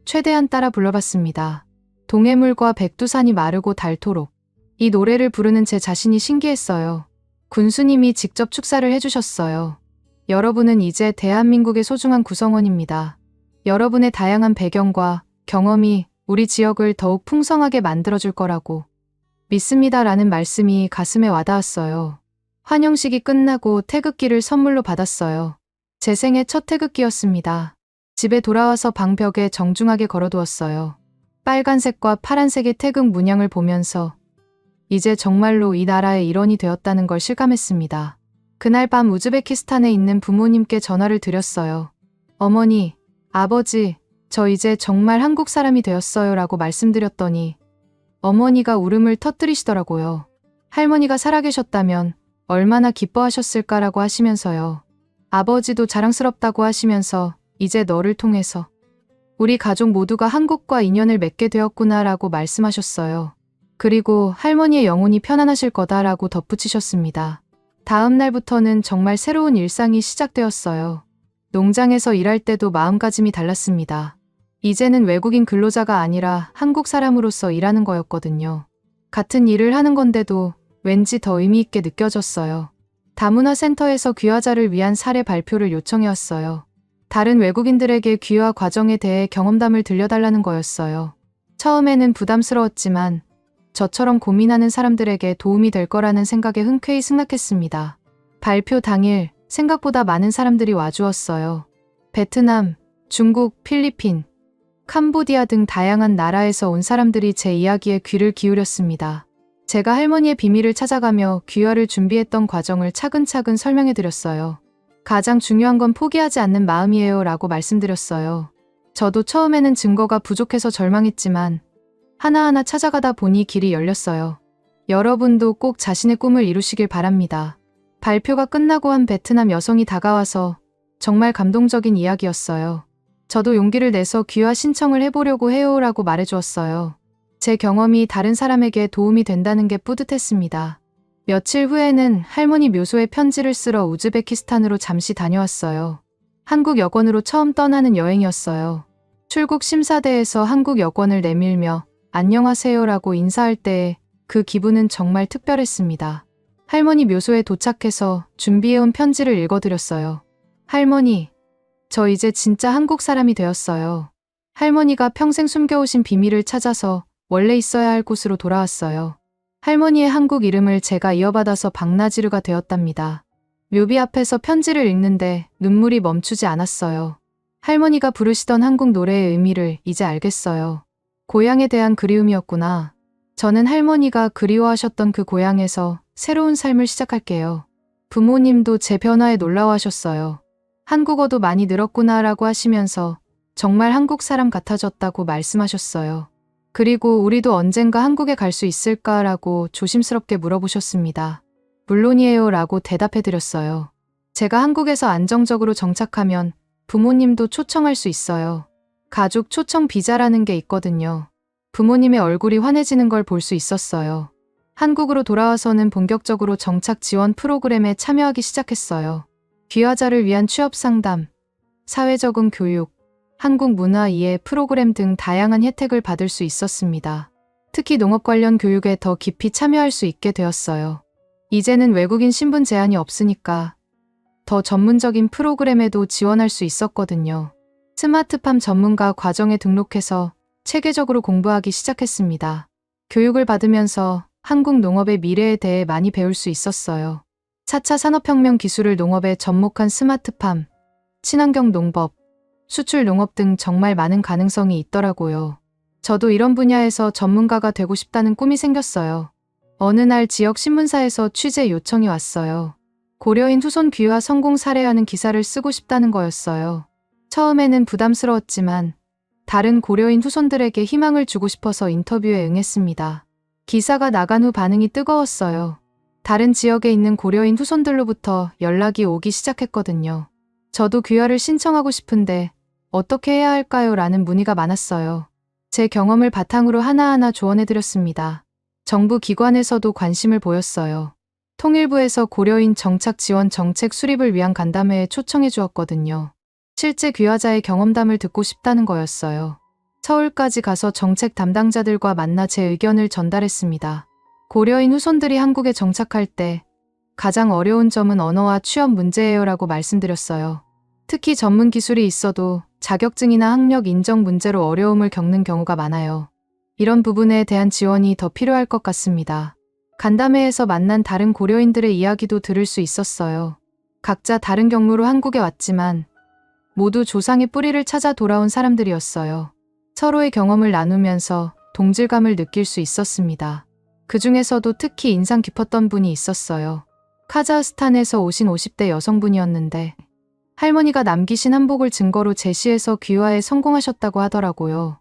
최대한 따라 불러봤습니다. 동해물과 백두산이 마르고 닳도록. 이 노래를 부르는 제 자신이 신기했어요. 군수님이 직접 축사를 해주셨어요. 여러분은 이제 대한민국의 소중한 구성원입니다. 여러분의 다양한 배경과 경험이 우리 지역을 더욱 풍성하게 만들어줄 거라고 믿습니다라는 말씀이 가슴에 와닿았어요. 환영식이 끝나고 태극기를 선물로 받았어요. 제 생애 첫 태극기였습니다. 집에 돌아와서 방벽에 정중하게 걸어두었어요. 빨간색과 파란색의 태극 문양을 보면서 이제 정말로 이 나라의 일원이 되었다는 걸 실감했습니다. 그날 밤 우즈베키스탄에 있는 부모님께 전화를 드렸어요. 어머니, 아버지, 저 이제 정말 한국 사람이 되었어요 라고 말씀드렸더니 어머니가 울음을 터뜨리시더라고요. 할머니가 살아계셨다면 얼마나 기뻐하셨을까라고 하시면서요. 아버지도 자랑스럽다고 하시면서 이제 너를 통해서 우리 가족 모두가 한국과 인연을 맺게 되었구나라고 말씀하셨어요. 그리고 할머니의 영혼이 편안하실 거다라고 덧붙이셨습니다. 다음 날부터는 정말 새로운 일상이 시작되었어요. 농장에서 일할 때도 마음가짐이 달랐습니다. 이제는 외국인 근로자가 아니라 한국 사람으로서 일하는 거였거든요. 같은 일을 하는 건데도 왠지 더 의미 있게 느껴졌어요. 다문화센터에서 귀화자를 위한 사례 발표를 요청해왔어요. 다른 외국인들에게 귀화 과정에 대해 경험담을 들려달라는 거였어요. 처음에는 부담스러웠지만 저처럼 고민하는 사람들에게 도움이 될 거라는 생각에 흔쾌히 승낙했습니다. 발표 당일 생각보다 많은 사람들이 와주었어요. 베트남, 중국, 필리핀, 캄보디아 등 다양한 나라에서 온 사람들이 제 이야기에 귀를 기울였습니다. 제가 할머니의 비밀을 찾아가며 귀화를 준비했던 과정을 차근차근 설명해드렸어요. 가장 중요한 건 포기하지 않는 마음이에요 라고 말씀드렸어요. 저도 처음에는 증거가 부족해서 절망했지만 하나하나 찾아가다 보니 길이 열렸어요. 여러분도 꼭 자신의 꿈을 이루시길 바랍니다. 발표가 끝나고 한 베트남 여성이 다가와서 정말 감동적인 이야기였어요. 저도 용기를 내서 귀화 신청을 해보려고 해요 라고 말해주었어요. 제 경험이 다른 사람에게 도움이 된다는 게 뿌듯했습니다. 며칠 후에는 할머니 묘소에 편지를 쓰러 우즈베키스탄으로 잠시 다녀왔어요. 한국 여권으로 처음 떠나는 여행이었어요. 출국 심사대에서 한국 여권을 내밀며 안녕하세요라고 인사할 때의 그 기분은 정말 특별했습니다. 할머니 묘소에 도착해서 준비해온 편지를 읽어드렸어요. 할머니, 저 이제 진짜 한국 사람이 되었어요. 할머니가 평생 숨겨오신 비밀을 찾아서 원래 있어야 할 곳으로 돌아왔어요. 할머니의 한국 이름을 제가 이어받아서 박나지르가 되었답니다. 묘비 앞에서 편지를 읽는데 눈물이 멈추지 않았어요. 할머니가 부르시던 한국 노래의 의미를 이제 알겠어요. 고향에 대한 그리움이었구나. 저는 할머니가 그리워하셨던 그 고향에서 새로운 삶을 시작할게요. 부모님도 제 변화에 놀라워하셨어요. 한국어도 많이 늘었구나라고 하시면서 정말 한국 사람 같아졌다고 말씀하셨어요. 그리고 우리도 언젠가 한국에 갈 수 있을까라고 조심스럽게 물어보셨습니다. 물론이에요 라고 대답해드렸어요. 제가 한국에서 안정적으로 정착하면 부모님도 초청할 수 있어요. 가족 초청 비자라는 게 있거든요. 부모님의 얼굴이 환해지는 걸 볼 수 있었어요. 한국으로 돌아와서는 본격적으로 정착 지원 프로그램에 참여하기 시작했어요. 귀화자를 위한 취업 상담, 사회 적응 교육, 한국 문화 이해 프로그램 등 다양한 혜택을 받을 수 있었습니다. 특히 농업 관련 교육에 더 깊이 참여할 수 있게 되었어요. 이제는 외국인 신분 제한이 없으니까 더 전문적인 프로그램에도 지원할 수 있었거든요. 스마트팜 전문가 과정에 등록해서 체계적으로 공부하기 시작했습니다. 교육을 받으면서 한국 농업의 미래에 대해 많이 배울 수 있었어요. 4차 산업혁명 기술을 농업에 접목한 스마트팜, 친환경 농법, 수출 농업 등 정말 많은 가능성이 있더라고요. 저도 이런 분야에서 전문가가 되고 싶다는 꿈이 생겼어요. 어느 날 지역 신문사에서 취재 요청이 왔어요. 고려인 후손 귀화 성공 사례하는 기사를 쓰고 싶다는 거였어요. 처음에는 부담스러웠지만 다른 고려인 후손들에게 희망을 주고 싶어서 인터뷰에 응했습니다. 기사가 나간 후 반응이 뜨거웠어요. 다른 지역에 있는 고려인 후손들로부터 연락이 오기 시작했거든요. 저도 귀화를 신청하고 싶은데 어떻게 해야 할까요? 라는 문의가 많았어요. 제 경험을 바탕으로 하나하나 조언해드렸습니다. 정부 기관에서도 관심을 보였어요. 통일부에서 고려인 정착 지원 정책 수립을 위한 간담회에 초청해 주었거든요. 실제 귀화자의 경험담을 듣고 싶다는 거였어요. 서울까지 가서 정책 담당자들과 만나 제 의견을 전달했습니다. 고려인 후손들이 한국에 정착할 때 가장 어려운 점은 언어와 취업 문제예요 라고 말씀드렸어요. 특히 전문 기술이 있어도 자격증이나 학력 인정 문제로 어려움을 겪는 경우가 많아요. 이런 부분에 대한 지원이 더 필요할 것 같습니다. 간담회에서 만난 다른 고려인들의 이야기도 들을 수 있었어요. 각자 다른 경로로 한국에 왔지만 모두 조상의 뿌리를 찾아 돌아온 사람들이었어요. 서로의 경험을 나누면서 동질감을 느낄 수 있었습니다. 그 중에서도 특히 인상 깊었던 분이 있었어요. 카자흐스탄에서 오신 50대 여성분이었는데 할머니가 남기신 한복을 증거로 제시해서 귀화에 성공하셨다고 하더라고요.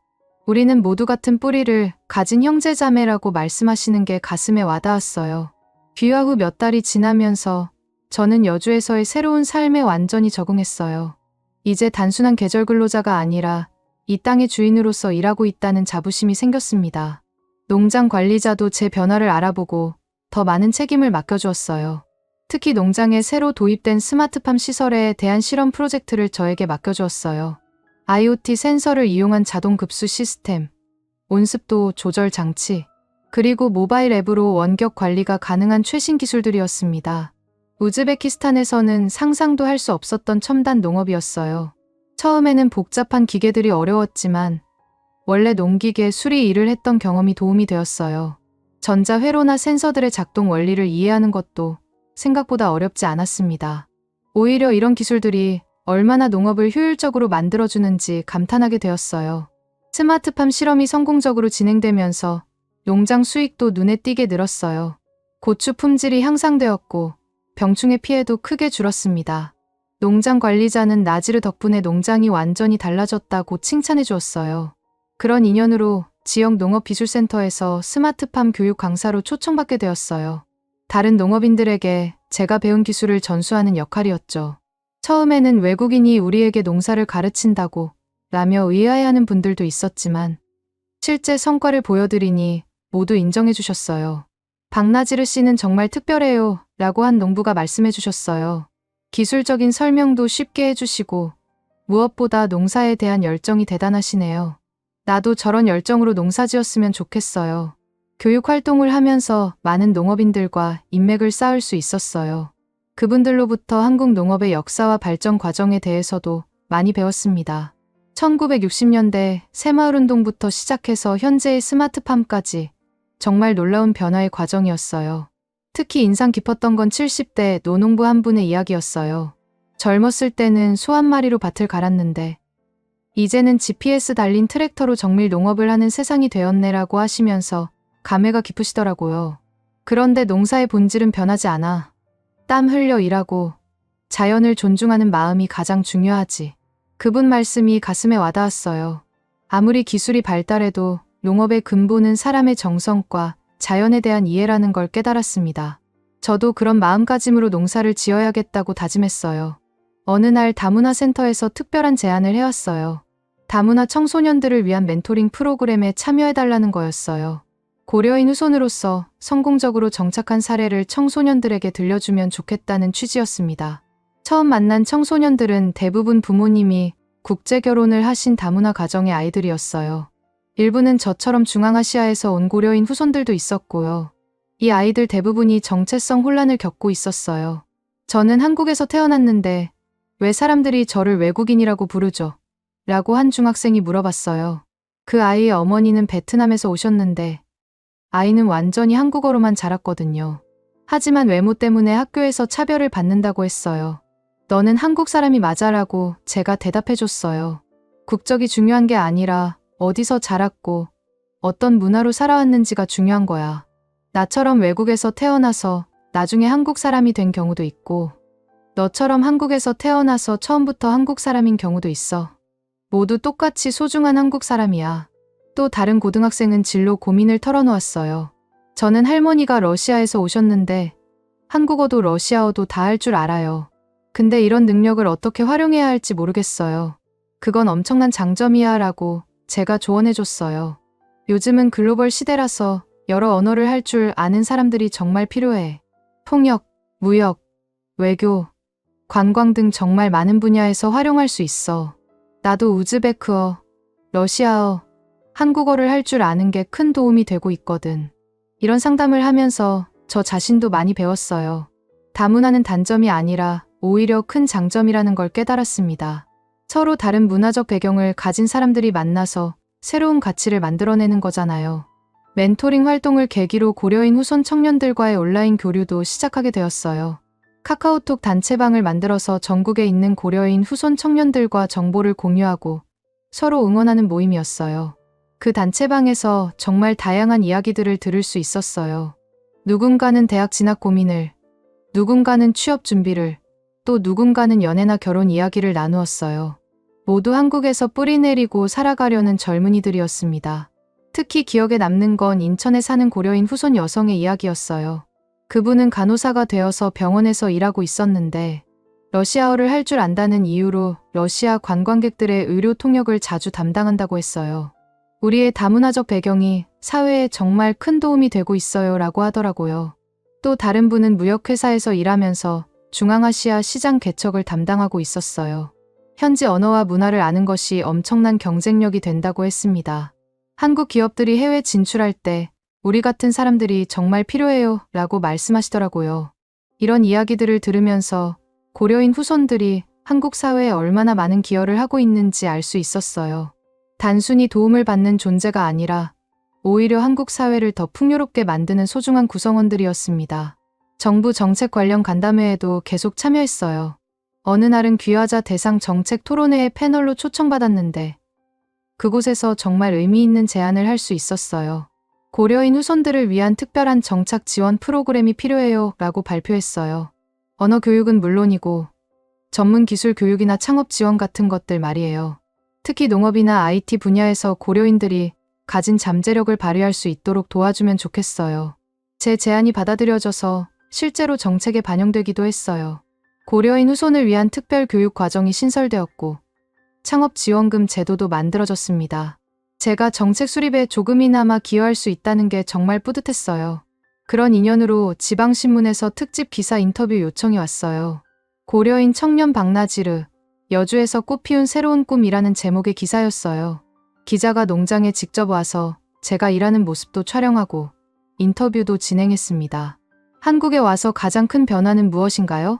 우리는 모두 같은 뿌리를 가진 형제자매라고 말씀하시는 게 가슴에 와닿았어요. 귀화 후 몇 달이 지나면서 저는 여주에서의 새로운 삶에 완전히 적응했어요. 이제 단순한 계절 근로자가 아니라 이 땅의 주인으로서 일하고 있다는 자부심이 생겼습니다. 농장 관리자도 제 변화를 알아보고 더 많은 책임을 맡겨주었어요. 특히 농장에 새로 도입된 스마트팜 시설에 대한 실험 프로젝트를 저에게 맡겨주었어요. IoT 센서를 이용한 자동 급수 시스템, 온습도 조절 장치, 그리고 모바일 앱으로 원격 관리가 가능한 최신 기술들이었습니다. 우즈베키스탄에서는 상상도 할 수 없었던 첨단 농업이었어요. 처음에는 복잡한 기계들이 어려웠지만 원래 농기계 수리 일을 했던 경험이 도움이 되었어요. 전자회로나 센서들의 작동 원리를 이해하는 것도 생각보다 어렵지 않았습니다. 오히려 이런 기술들이 얼마나 농업을 효율적으로 만들어주는지 감탄하게 되었어요. 스마트팜 실험이 성공적으로 진행되면서 농장 수익도 눈에 띄게 늘었어요. 고추 품질이 향상되었고 병충해 피해도 크게 줄었습니다. 농장 관리자는 나지르 덕분에 농장이 완전히 달라졌다고 칭찬해 주었어요. 그런 인연으로 지역 농업기술센터에서 스마트팜 교육 강사로 초청받게 되었어요. 다른 농업인들에게 제가 배운 기술을 전수하는 역할이었죠. 처음에는 외국인이 우리에게 농사를 가르친다고 라며 의아해하는 분들도 있었지만 실제 성과를 보여드리니 모두 인정해 주셨어요. 박나지르 씨는 정말 특별해요 라고 한 농부가 말씀해 주셨어요. 기술적인 설명도 쉽게 해주시고 무엇보다 농사에 대한 열정이 대단하시네요. 나도 저런 열정으로 농사 지었으면 좋겠어요. 교육 활동을 하면서 많은 농업인들과 인맥을 쌓을 수 있었어요. 그분들로부터 한국 농업의 역사와 발전 과정에 대해서도 많이 배웠습니다. 1960년대 새마을운동부터 시작해서 현재의 스마트팜까지 정말 놀라운 변화의 과정이었어요. 특히 인상 깊었던 건 70대 노농부 한 분의 이야기였어요. 젊었을 때는 소 한 마리로 밭을 갈았는데 이제는 GPS 달린 트랙터로 정밀 농업을 하는 세상이 되었네라고 하시면서 감회가 깊으시더라고요. 그런데 농사의 본질은 변하지 않아. 땀 흘려 일하고 자연을 존중하는 마음이 가장 중요하지. 그분 말씀이 가슴에 와닿았어요. 아무리 기술이 발달해도 농업의 근본은 사람의 정성과 자연에 대한 이해라는 걸 깨달았습니다. 저도 그런 마음가짐으로 농사를 지어야겠다고 다짐했어요. 어느 날 다문화 센터에서 특별한 제안을 해왔어요. 다문화 청소년들을 위한 멘토링 프로그램에 참여해달라는 거였어요. 고려인 후손으로서 성공적으로 정착한 사례를 청소년들에게 들려주면 좋겠다는 취지였습니다. 처음 만난 청소년들은 대부분 부모님이 국제결혼을 하신 다문화 가정의 아이들이었어요. 일부는 저처럼 중앙아시아에서 온 고려인 후손들도 있었고요. 이 아이들 대부분이 정체성 혼란을 겪고 있었어요. 저는 한국에서 태어났는데 왜 사람들이 저를 외국인이라고 부르죠? 라고 한 중학생이 물어봤어요. 그 아이의 어머니는 베트남에서 오셨는데 아이는 완전히 한국어로만 자랐거든요. 하지만 외모 때문에 학교에서 차별을 받는다고 했어요. 너는 한국 사람이 맞아라고 제가 대답해줬어요. 국적이 중요한 게 아니라 어디서 자랐고 어떤 문화로 살아왔는지가 중요한 거야. 나처럼 외국에서 태어나서 나중에 한국 사람이 된 경우도 있고 너처럼 한국에서 태어나서 처음부터 한국 사람인 경우도 있어. 모두 똑같이 소중한 한국 사람이야. 또 다른 고등학생은 진로 고민을 털어놓았어요. 저는 할머니가 러시아에서 오셨는데 한국어도 러시아어도 다 할 줄 알아요. 근데 이런 능력을 어떻게 활용해야 할지 모르겠어요. 그건 엄청난 장점이야 라고 제가 조언해줬어요. 요즘은 글로벌 시대라서 여러 언어를 할 줄 아는 사람들이 정말 필요해. 통역, 무역, 외교, 관광 등 정말 많은 분야에서 활용할 수 있어. 나도 우즈베크어, 러시아어, 한국어를 할 줄 아는 게 큰 도움이 되고 있거든. 이런 상담을 하면서 저 자신도 많이 배웠어요. 다문화는 단점이 아니라 오히려 큰 장점이라는 걸 깨달았습니다. 서로 다른 문화적 배경을 가진 사람들이 만나서 새로운 가치를 만들어내는 거잖아요. 멘토링 활동을 계기로 고려인 후손 청년들과의 온라인 교류도 시작하게 되었어요. 카카오톡 단체방을 만들어서 전국에 있는 고려인 후손 청년들과 정보를 공유하고 서로 응원하는 모임이었어요. 그 단체방에서 정말 다양한 이야기들을 들을 수 있었어요. 누군가는 대학 진학 고민을, 누군가는 취업 준비를, 또 누군가는 연애나 결혼 이야기를 나누었어요. 모두 한국에서 뿌리 내리고 살아가려는 젊은이들이었습니다. 특히 기억에 남는 건 인천에 사는 고려인 후손 여성의 이야기였어요. 그분은 간호사가 되어서 병원에서 일하고 있었는데 러시아어를 할 줄 안다는 이유로 러시아 관광객들의 의료 통역을 자주 담당한다고 했어요. 우리의 다문화적 배경이 사회에 정말 큰 도움이 되고 있어요 라고 하더라고요. 또 다른 분은 무역회사에서 일하면서 중앙아시아 시장 개척을 담당하고 있었어요. 현지 언어와 문화를 아는 것이 엄청난 경쟁력이 된다고 했습니다. 한국 기업들이 해외 진출할 때 우리 같은 사람들이 정말 필요해요 라고 말씀하시더라고요. 이런 이야기들을 들으면서 고려인 후손들이 한국 사회에 얼마나 많은 기여를 하고 있는지 알 수 있었어요. 단순히 도움을 받는 존재가 아니라 오히려 한국 사회를 더 풍요롭게 만드는 소중한 구성원들이었습니다. 정부 정책 관련 간담회에도 계속 참여했어요. 어느 날은 귀화자 대상 정책 토론회에 패널로 초청받았는데 그곳에서 정말 의미 있는 제안을 할 수 있었어요. 고려인 후손들을 위한 특별한 정착 지원 프로그램이 필요해요 라고 발표했어요. 언어 교육은 물론이고 전문 기술 교육이나 창업 지원 같은 것들 말이에요. 특히 농업이나 IT 분야에서 고려인들이 가진 잠재력을 발휘할 수 있도록 도와주면 좋겠어요. 제 제안이 받아들여져서 실제로 정책에 반영되기도 했어요. 고려인 후손을 위한 특별 교육 과정이 신설되었고 창업 지원금 제도도 만들어졌습니다. 제가 정책 수립에 조금이나마 기여할 수 있다는 게 정말 뿌듯했어요. 그런 인연으로 지방신문에서 특집 기사 인터뷰 요청이 왔어요. 고려인 청년 박나지르, 여주에서 꽃피운 새로운 꿈이라는 제목의 기사였어요. 기자가 농장에 직접 와서 제가 일하는 모습도 촬영하고 인터뷰도 진행했습니다. 한국에 와서 가장 큰 변화는 무엇인가요?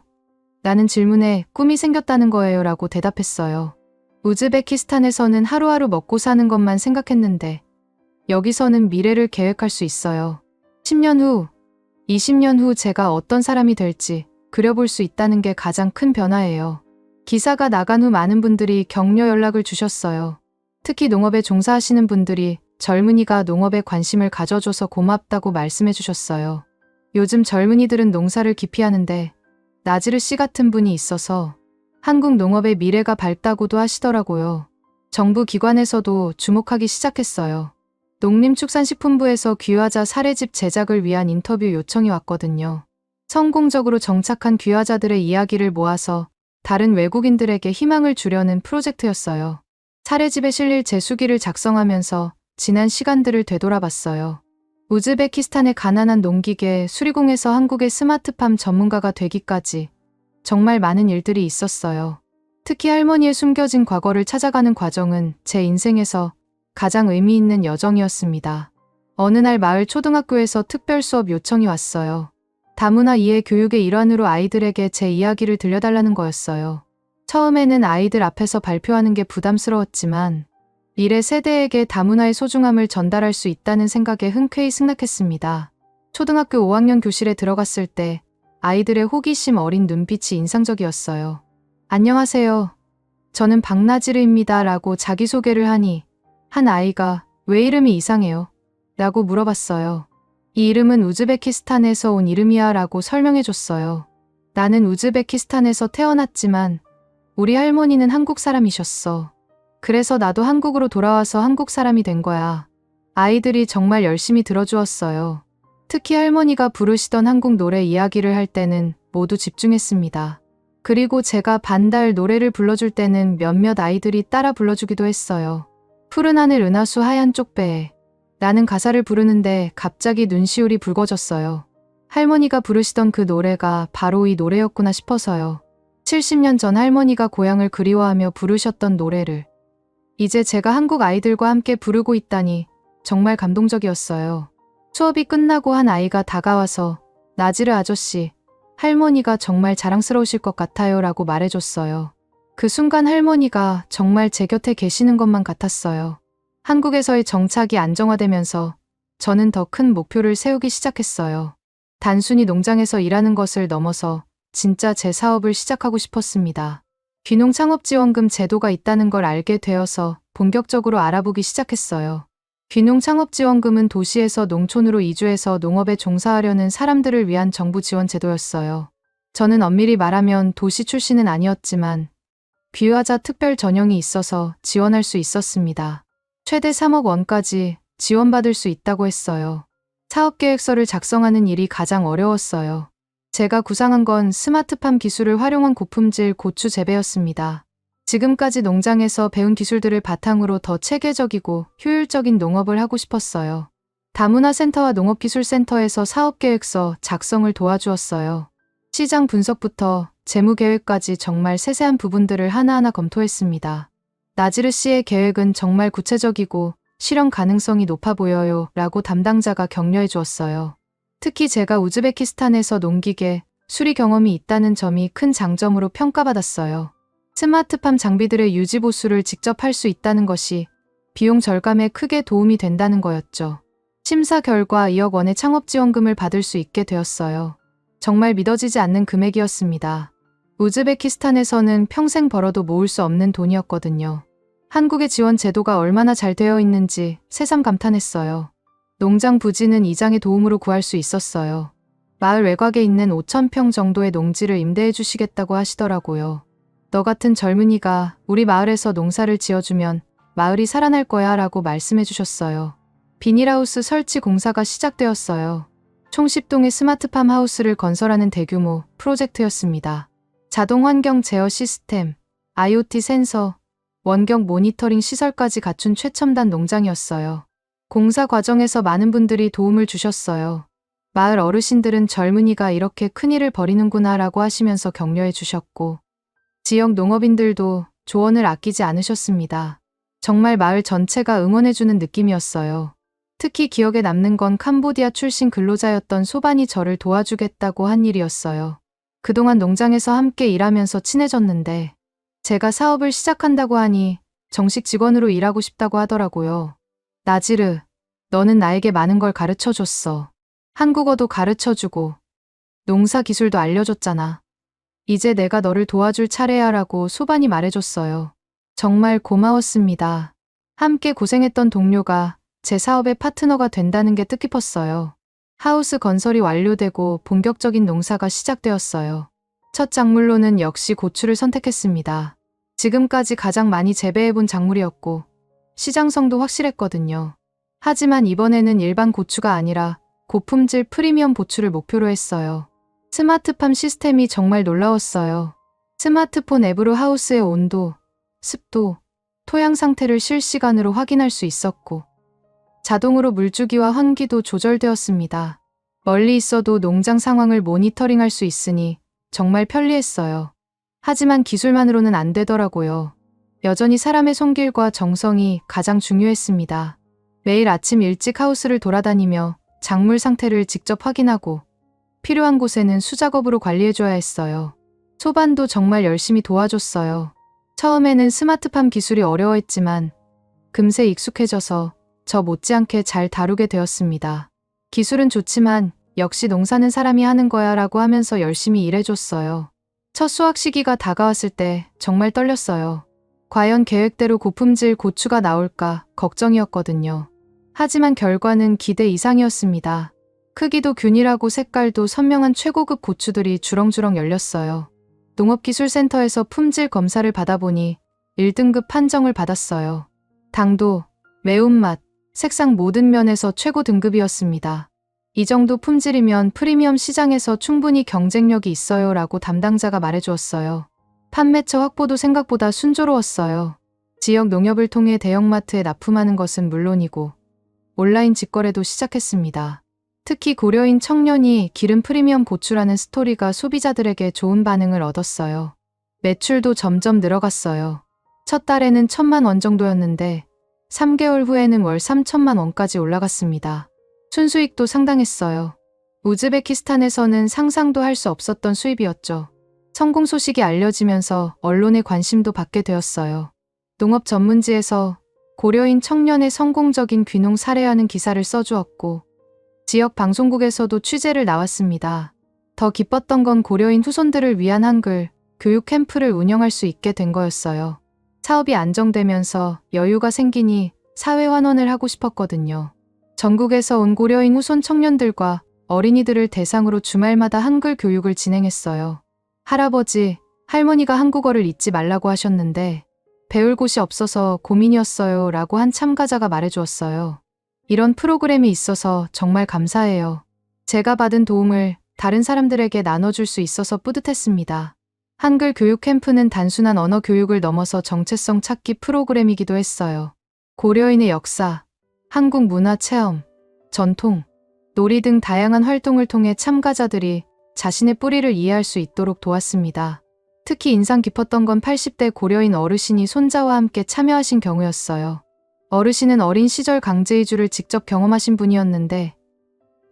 라는 질문에 꿈이 생겼다는 거예요 라고 대답했어요. 우즈베키스탄에서는 하루하루 먹고 사는 것만 생각했는데 여기서는 미래를 계획할 수 있어요. 10년 후, 20년 후 제가 어떤 사람이 될지 그려볼 수 있다는 게 가장 큰 변화예요. 기사가 나간 후 많은 분들이 격려 연락을 주셨어요. 특히 농업에 종사하시는 분들이 젊은이가 농업에 관심을 가져줘서 고맙다고 말씀해 주셨어요. 요즘 젊은이들은 농사를 기피하는데 나지르 씨 같은 분이 있어서 한국 농업의 미래가 밝다고도 하시더라고요. 정부 기관에서도 주목하기 시작했어요. 농림축산식품부에서 귀화자 사례집 제작을 위한 인터뷰 요청이 왔거든요. 성공적으로 정착한 귀화자들의 이야기를 모아서 다른 외국인들에게 희망을 주려는 프로젝트였어요. 사례집에 실릴 제수기를 작성하면서 지난 시간들을 되돌아봤어요. 우즈베키스탄의 가난한 농기계 수리공에서 한국의 스마트팜 전문가가 되기까지 정말 많은 일들이 있었어요. 특히 할머니의 숨겨진 과거를 찾아가는 과정은 제 인생에서 가장 의미 있는 여정이었습니다. 어느 날 마을 초등학교에서 특별 수업 요청이 왔어요. 다문화 이해 교육의 일환으로 아이들에게 제 이야기를 들려달라는 거였어요. 처음에는 아이들 앞에서 발표하는 게 부담스러웠지만 미래 세대에게 다문화의 소중함을 전달할 수 있다는 생각에 흔쾌히 승낙했습니다. 초등학교 5학년 교실에 들어갔을 때 아이들의 호기심 어린 눈빛이 인상적이었어요. 안녕하세요. 저는 박나지르입니다. 라고 자기소개를 하니 한 아이가 왜 이름이 이상해요? 라고 물어봤어요. 이 이름은 우즈베키스탄에서 온 이름이야 라고 설명해줬어요. 나는 우즈베키스탄에서 태어났지만 우리 할머니는 한국 사람이셨어. 그래서 나도 한국으로 돌아와서 한국 사람이 된 거야. 아이들이 정말 열심히 들어주었어요. 특히 할머니가 부르시던 한국 노래 이야기를 할 때는 모두 집중했습니다. 그리고 제가 반달 노래를 불러줄 때는 몇몇 아이들이 따라 불러주기도 했어요. 푸른 하늘 은하수 하얀 쪽배에 라는 가사를 부르는데 갑자기 눈시울이 붉어졌어요. 할머니가 부르시던 그 노래가 바로 이 노래였구나 싶어서요. 70년 전 할머니가 고향을 그리워하며 부르셨던 노래를 이제 제가 한국 아이들과 함께 부르고 있다니 정말 감동적이었어요. 수업이 끝나고 한 아이가 다가와서 나지르 아저씨, 할머니가 정말 자랑스러우실 것 같아요 라고 말해줬어요. 그 순간 할머니가 정말 제 곁에 계시는 것만 같았어요. 한국에서의 정착이 안정화되면서 저는 더 큰 목표를 세우기 시작했어요. 단순히 농장에서 일하는 것을 넘어서 진짜 제 사업을 시작하고 싶었습니다. 귀농창업지원금 제도가 있다는 걸 알게 되어서 본격적으로 알아보기 시작했어요. 귀농창업지원금은 도시에서 농촌으로 이주해서 농업에 종사하려는 사람들을 위한 정부 지원 제도였어요. 저는 엄밀히 말하면 도시 출신은 아니었지만 귀화자 특별 전형이 있어서 지원할 수 있었습니다. 최대 3억 원까지 지원받을 수 있다고 했어요. 사업계획서를 작성하는 일이 가장 어려웠어요. 제가 구상한 건 스마트팜 기술을 활용한 고품질 고추 재배였습니다. 지금까지 농장에서 배운 기술들을 바탕으로 더 체계적이고 효율적인 농업을 하고 싶었어요. 다문화센터와 농업기술센터에서 사업계획서 작성을 도와주었어요. 시장 분석부터 재무계획까지 정말 세세한 부분들을 하나하나 검토했습니다. 나지르 씨의 계획은 정말 구체적이고 실현 가능성이 높아 보여요 라고 담당자가 격려해 주었어요. 특히 제가 우즈베키스탄에서 농기계, 수리 경험이 있다는 점이 큰 장점으로 평가받았어요. 스마트팜 장비들의 유지 보수를 직접 할 수 있다는 것이 비용 절감에 크게 도움이 된다는 거였죠. 심사 결과 2억 원의 창업지원금을 받을 수 있게 되었어요. 정말 믿어지지 않는 금액이었습니다. 우즈베키스탄에서는 평생 벌어도 모을 수 없는 돈이었거든요. 한국의 지원 제도가 얼마나 잘 되어 있는지 새삼 감탄했어요. 농장 부지는 이장의 도움으로 구할 수 있었어요. 마을 외곽에 있는 5,000평 정도의 농지를 임대해 주시겠다고 하시더라고요. 너 같은 젊은이가 우리 마을에서 농사를 지어주면 마을이 살아날 거야 라고 말씀해 주셨어요. 비닐하우스 설치 공사가 시작되었어요. 총 10동의 스마트팜 하우스를 건설하는 대규모 프로젝트였습니다. 자동 환경 제어 시스템, IoT 센서, 원격 모니터링 시설까지 갖춘 최첨단 농장이었어요. 공사 과정에서 많은 분들이 도움을 주셨어요. 마을 어르신들은 젊은이가 이렇게 큰일을 벌이는구나 라고 하시면서 격려해 주셨고 지역 농업인들도 조언을 아끼지 않으셨습니다. 정말 마을 전체가 응원해주는 느낌이었어요. 특히 기억에 남는 건 캄보디아 출신 근로자였던 소반이 저를 도와주겠다고 한 일이었어요. 그동안 농장에서 함께 일하면서 친해졌는데 제가 사업을 시작한다고 하니 정식 직원으로 일하고 싶다고 하더라고요. 나지르, 너는 나에게 많은 걸 가르쳐줬어. 한국어도 가르쳐주고 농사 기술도 알려줬잖아. 이제 내가 너를 도와줄 차례야라고 소반이 말해줬어요. 정말 고마웠습니다. 함께 고생했던 동료가 제 사업의 파트너가 된다는 게 뜻깊었어요. 하우스 건설이 완료되고 본격적인 농사가 시작되었어요. 첫 작물로는 역시 고추를 선택했습니다. 지금까지 가장 많이 재배해본 작물이었고 시장성도 확실했거든요. 하지만 이번에는 일반 고추가 아니라 고품질 프리미엄 고추를 목표로 했어요. 스마트팜 시스템이 정말 놀라웠어요. 스마트폰 앱으로 하우스의 온도, 습도, 토양 상태를 실시간으로 확인할 수 있었고 자동으로 물주기와 환기도 조절되었습니다. 멀리 있어도 농장 상황을 모니터링할 수 있으니 정말 편리했어요. 하지만 기술만으로는 안 되더라고요. 여전히 사람의 손길과 정성이 가장 중요했습니다. 매일 아침 일찍 하우스를 돌아다니며 작물 상태를 직접 확인하고 필요한 곳에는 수작업으로 관리해줘야 했어요. 소반도 정말 열심히 도와줬어요. 처음에는 스마트팜 기술이 어려워했지만 금세 익숙해져서 저 못지않게 잘 다루게 되었습니다. 기술은 좋지만 역시 농사는 사람이 하는 거야 라고 하면서 열심히 일해줬어요. 첫 수확 시기가 다가왔을 때 정말 떨렸어요. 과연 계획대로 고품질 고추가 나올까 걱정이었거든요. 하지만 결과는 기대 이상이었습니다. 크기도 균일하고 색깔도 선명한 최고급 고추들이 주렁주렁 열렸어요. 농업기술센터에서 품질 검사를 받아보니 1등급 판정을 받았어요. 당도, 매운맛, 색상 모든 면에서 최고 등급이었습니다. 이 정도 품질이면 프리미엄 시장에서 충분히 경쟁력이 있어요 라고 담당자가 말해주었어요. 판매처 확보도 생각보다 순조로웠어요. 지역 농협을 통해 대형마트에 납품하는 것은 물론이고 온라인 직거래도 시작했습니다. 특히 고려인 청년이 기른 프리미엄 고추라는 스토리가 소비자들에게 좋은 반응을 얻었어요. 매출도 점점 늘어갔어요. 첫 달에는 1,000만 원 정도였는데 3개월 후에는 월 3천만 원까지 올라갔습니다. 순수익도 상당했어요. 우즈베키스탄에서는 상상도 할 수 없었던 수입이었죠. 성공 소식이 알려지면서 언론의 관심도 받게 되었어요. 농업 전문지에서 고려인 청년의 성공적인 귀농 사례라는 기사를 써주었고 지역 방송국에서도 취재를 나왔습니다. 더 기뻤던 건 고려인 후손들을 위한 한글 교육 캠프를 운영할 수 있게 된 거였어요. 사업이 안정되면서 여유가 생기니 사회 환원을 하고 싶었거든요. 전국에서 온 고려인 후손 청년들과 어린이들을 대상으로 주말마다 한글 교육을 진행했어요. 할아버지, 할머니가 한국어를 잊지 말라고 하셨는데 배울 곳이 없어서 고민이었어요 라고 한 참가자가 말해주었어요. 이런 프로그램이 있어서 정말 감사해요. 제가 받은 도움을 다른 사람들에게 나눠줄 수 있어서 뿌듯했습니다. 한글 교육 캠프는 단순한 언어 교육을 넘어서 정체성 찾기 프로그램이기도 했어요. 고려인의 역사, 한국 문화 체험, 전통, 놀이 등 다양한 활동을 통해 참가자들이 자신의 뿌리를 이해할 수 있도록 도왔습니다. 특히 인상 깊었던 건 80대 고려인 어르신이 손자와 함께 참여하신 경우였어요. 어르신은 어린 시절 강제이주를 직접 경험하신 분이었는데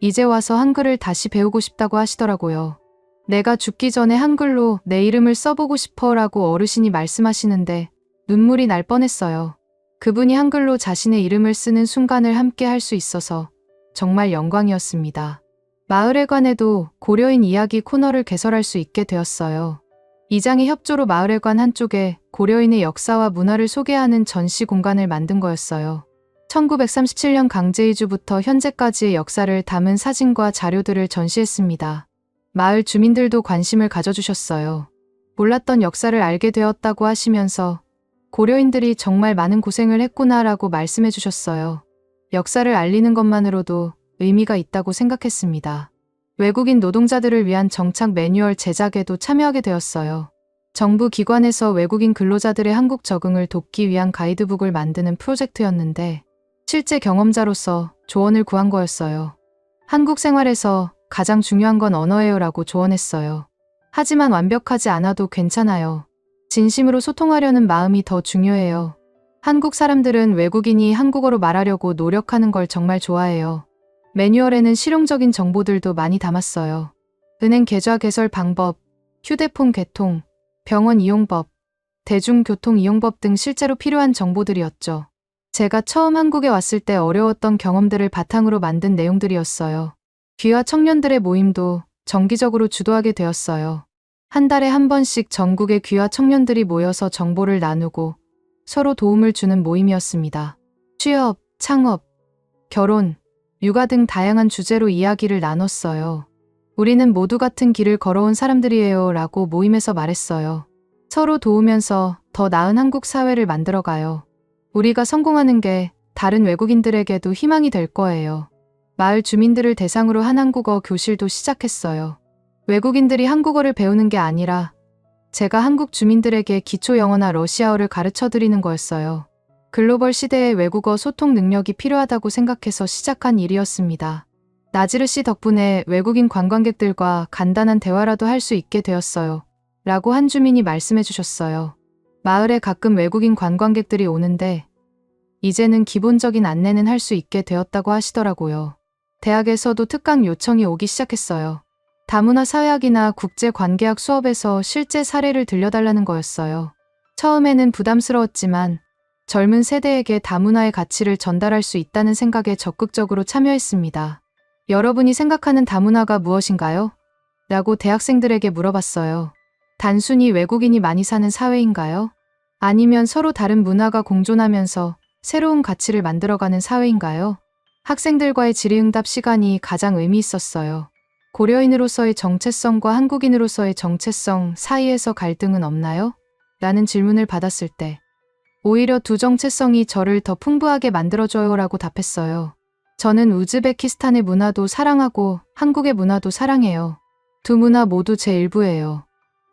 이제 와서 한글을 다시 배우고 싶다고 하시더라고요. 내가 죽기 전에 한글로 내 이름을 써보고 싶어 라고 어르신이 말씀하시는데 눈물이 날 뻔했어요. 그분이 한글로 자신의 이름을 쓰는 순간을 함께 할 수 있어서 정말 영광이었습니다. 마을회관에도 고려인 이야기 코너를 개설할 수 있게 되었어요. 이장의 협조로 마을회관 한쪽에 고려인의 역사와 문화를 소개하는 전시 공간을 만든 거였어요. 1937년 강제이주부터 현재까지의 역사를 담은 사진과 자료들을 전시했습니다. 마을 주민들도 관심을 가져주셨어요. 몰랐던 역사를 알게 되었다고 하시면서 고려인들이 정말 많은 고생을 했구나라고 말씀해 주셨어요. 역사를 알리는 것만으로도 의미가 있다고 생각했습니다. 외국인 노동자들을 위한 정착 매뉴얼 제작에도 참여하게 되었어요. 정부 기관에서 외국인 근로자들의 한국 적응을 돕기 위한 가이드북을 만드는 프로젝트였는데 실제 경험자로서 조언을 구한 거였어요. 한국 생활에서 가장 중요한 건 언어예요 라고 조언했어요. 하지만 완벽하지 않아도 괜찮아요. 진심으로 소통하려는 마음이 더 중요해요. 한국 사람들은 외국인이 한국어로 말하려고 노력하는 걸 정말 좋아해요. 매뉴얼에는 실용적인 정보들도 많이 담았어요. 은행 계좌 개설 방법, 휴대폰 개통, 병원 이용법, 대중교통 이용법 등 실제로 필요한 정보들이었죠. 제가 처음 한국에 왔을 때 어려웠던 경험들을 바탕으로 만든 내용들이었어요. 귀화 청년들의 모임도 정기적으로 주도하게 되었어요. 한 달에 한 번씩 전국의 귀화 청년들이 모여서 정보를 나누고 서로 도움을 주는 모임이었습니다. 취업, 창업, 결혼, 육아 등 다양한 주제로 이야기를 나눴어요. 우리는 모두 같은 길을 걸어온 사람들이에요 라고 모임에서 말했어요. 서로 도우면서 더 나은 한국 사회를 만들어가요. 우리가 성공하는 게 다른 외국인들에게도 희망이 될 거예요. 마을 주민들을 대상으로 한 한국어 교실도 시작했어요. 외국인들이 한국어를 배우는 게 아니라 제가 한국 주민들에게 기초 영어나 러시아어를 가르쳐 드리는 거였어요. 글로벌 시대에 외국어 소통 능력이 필요하다고 생각해서 시작한 일이었습니다. 나지르 씨 덕분에 외국인 관광객들과 간단한 대화라도 할 수 있게 되었어요. 라고 한 주민이 말씀해 주셨어요. 마을에 가끔 외국인 관광객들이 오는데 이제는 기본적인 안내는 할 수 있게 되었다고 하시더라고요. 대학에서도 특강 요청이 오기 시작했어요. 다문화 사회학이나 국제관계학 수업에서 실제 사례를 들려달라는 거였어요. 처음에는 부담스러웠지만 젊은 세대에게 다문화의 가치를 전달할 수 있다는 생각에 적극적으로 참여했습니다. 여러분이 생각하는 다문화가 무엇인가요? 라고 대학생들에게 물어봤어요. 단순히 외국인이 많이 사는 사회인가요? 아니면 서로 다른 문화가 공존하면서 새로운 가치를 만들어가는 사회인가요? 학생들과의 질의응답 시간이 가장 의미 있었어요. 고려인으로서의 정체성과 한국인으로서의 정체성 사이에서 갈등은 없나요? 라는 질문을 받았을 때 오히려 두 정체성이 저를 더 풍부하게 만들어줘요 라고 답했어요. 저는 우즈베키스탄의 문화도 사랑하고 한국의 문화도 사랑해요. 두 문화 모두 제 일부예요.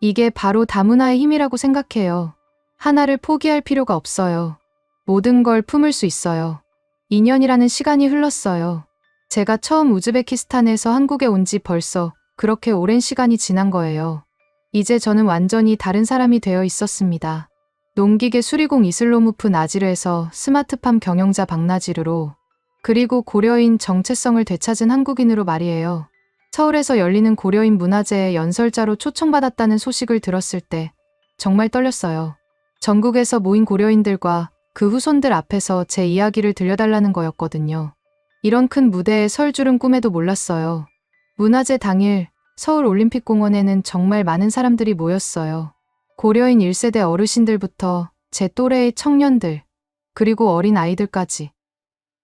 이게 바로 다문화의 힘이라고 생각해요. 하나를 포기할 필요가 없어요. 모든 걸 품을 수 있어요. 2년이라는 시간이 흘렀어요. 제가 처음 우즈베키스탄에서 한국에 온 지 벌써 그렇게 오랜 시간이 지난 거예요. 이제 저는 완전히 다른 사람이 되어 있었습니다. 농기계 수리공 이슬로무프 나지르에서 스마트팜 경영자 박나지르로 그리고 고려인 정체성을 되찾은 한국인으로 말이에요. 서울에서 열리는 고려인 문화제에 연설자로 초청받았다는 소식을 들었을 때 정말 떨렸어요. 전국에서 모인 고려인들과 그 후손들 앞에서 제 이야기를 들려달라는 거였거든요. 이런 큰 무대에 설 줄은 꿈에도 몰랐어요. 문화제 당일 서울 올림픽공원에는 정말 많은 사람들이 모였어요. 고려인 1세대 어르신들부터 제 또래의 청년들, 그리고 어린 아이들까지.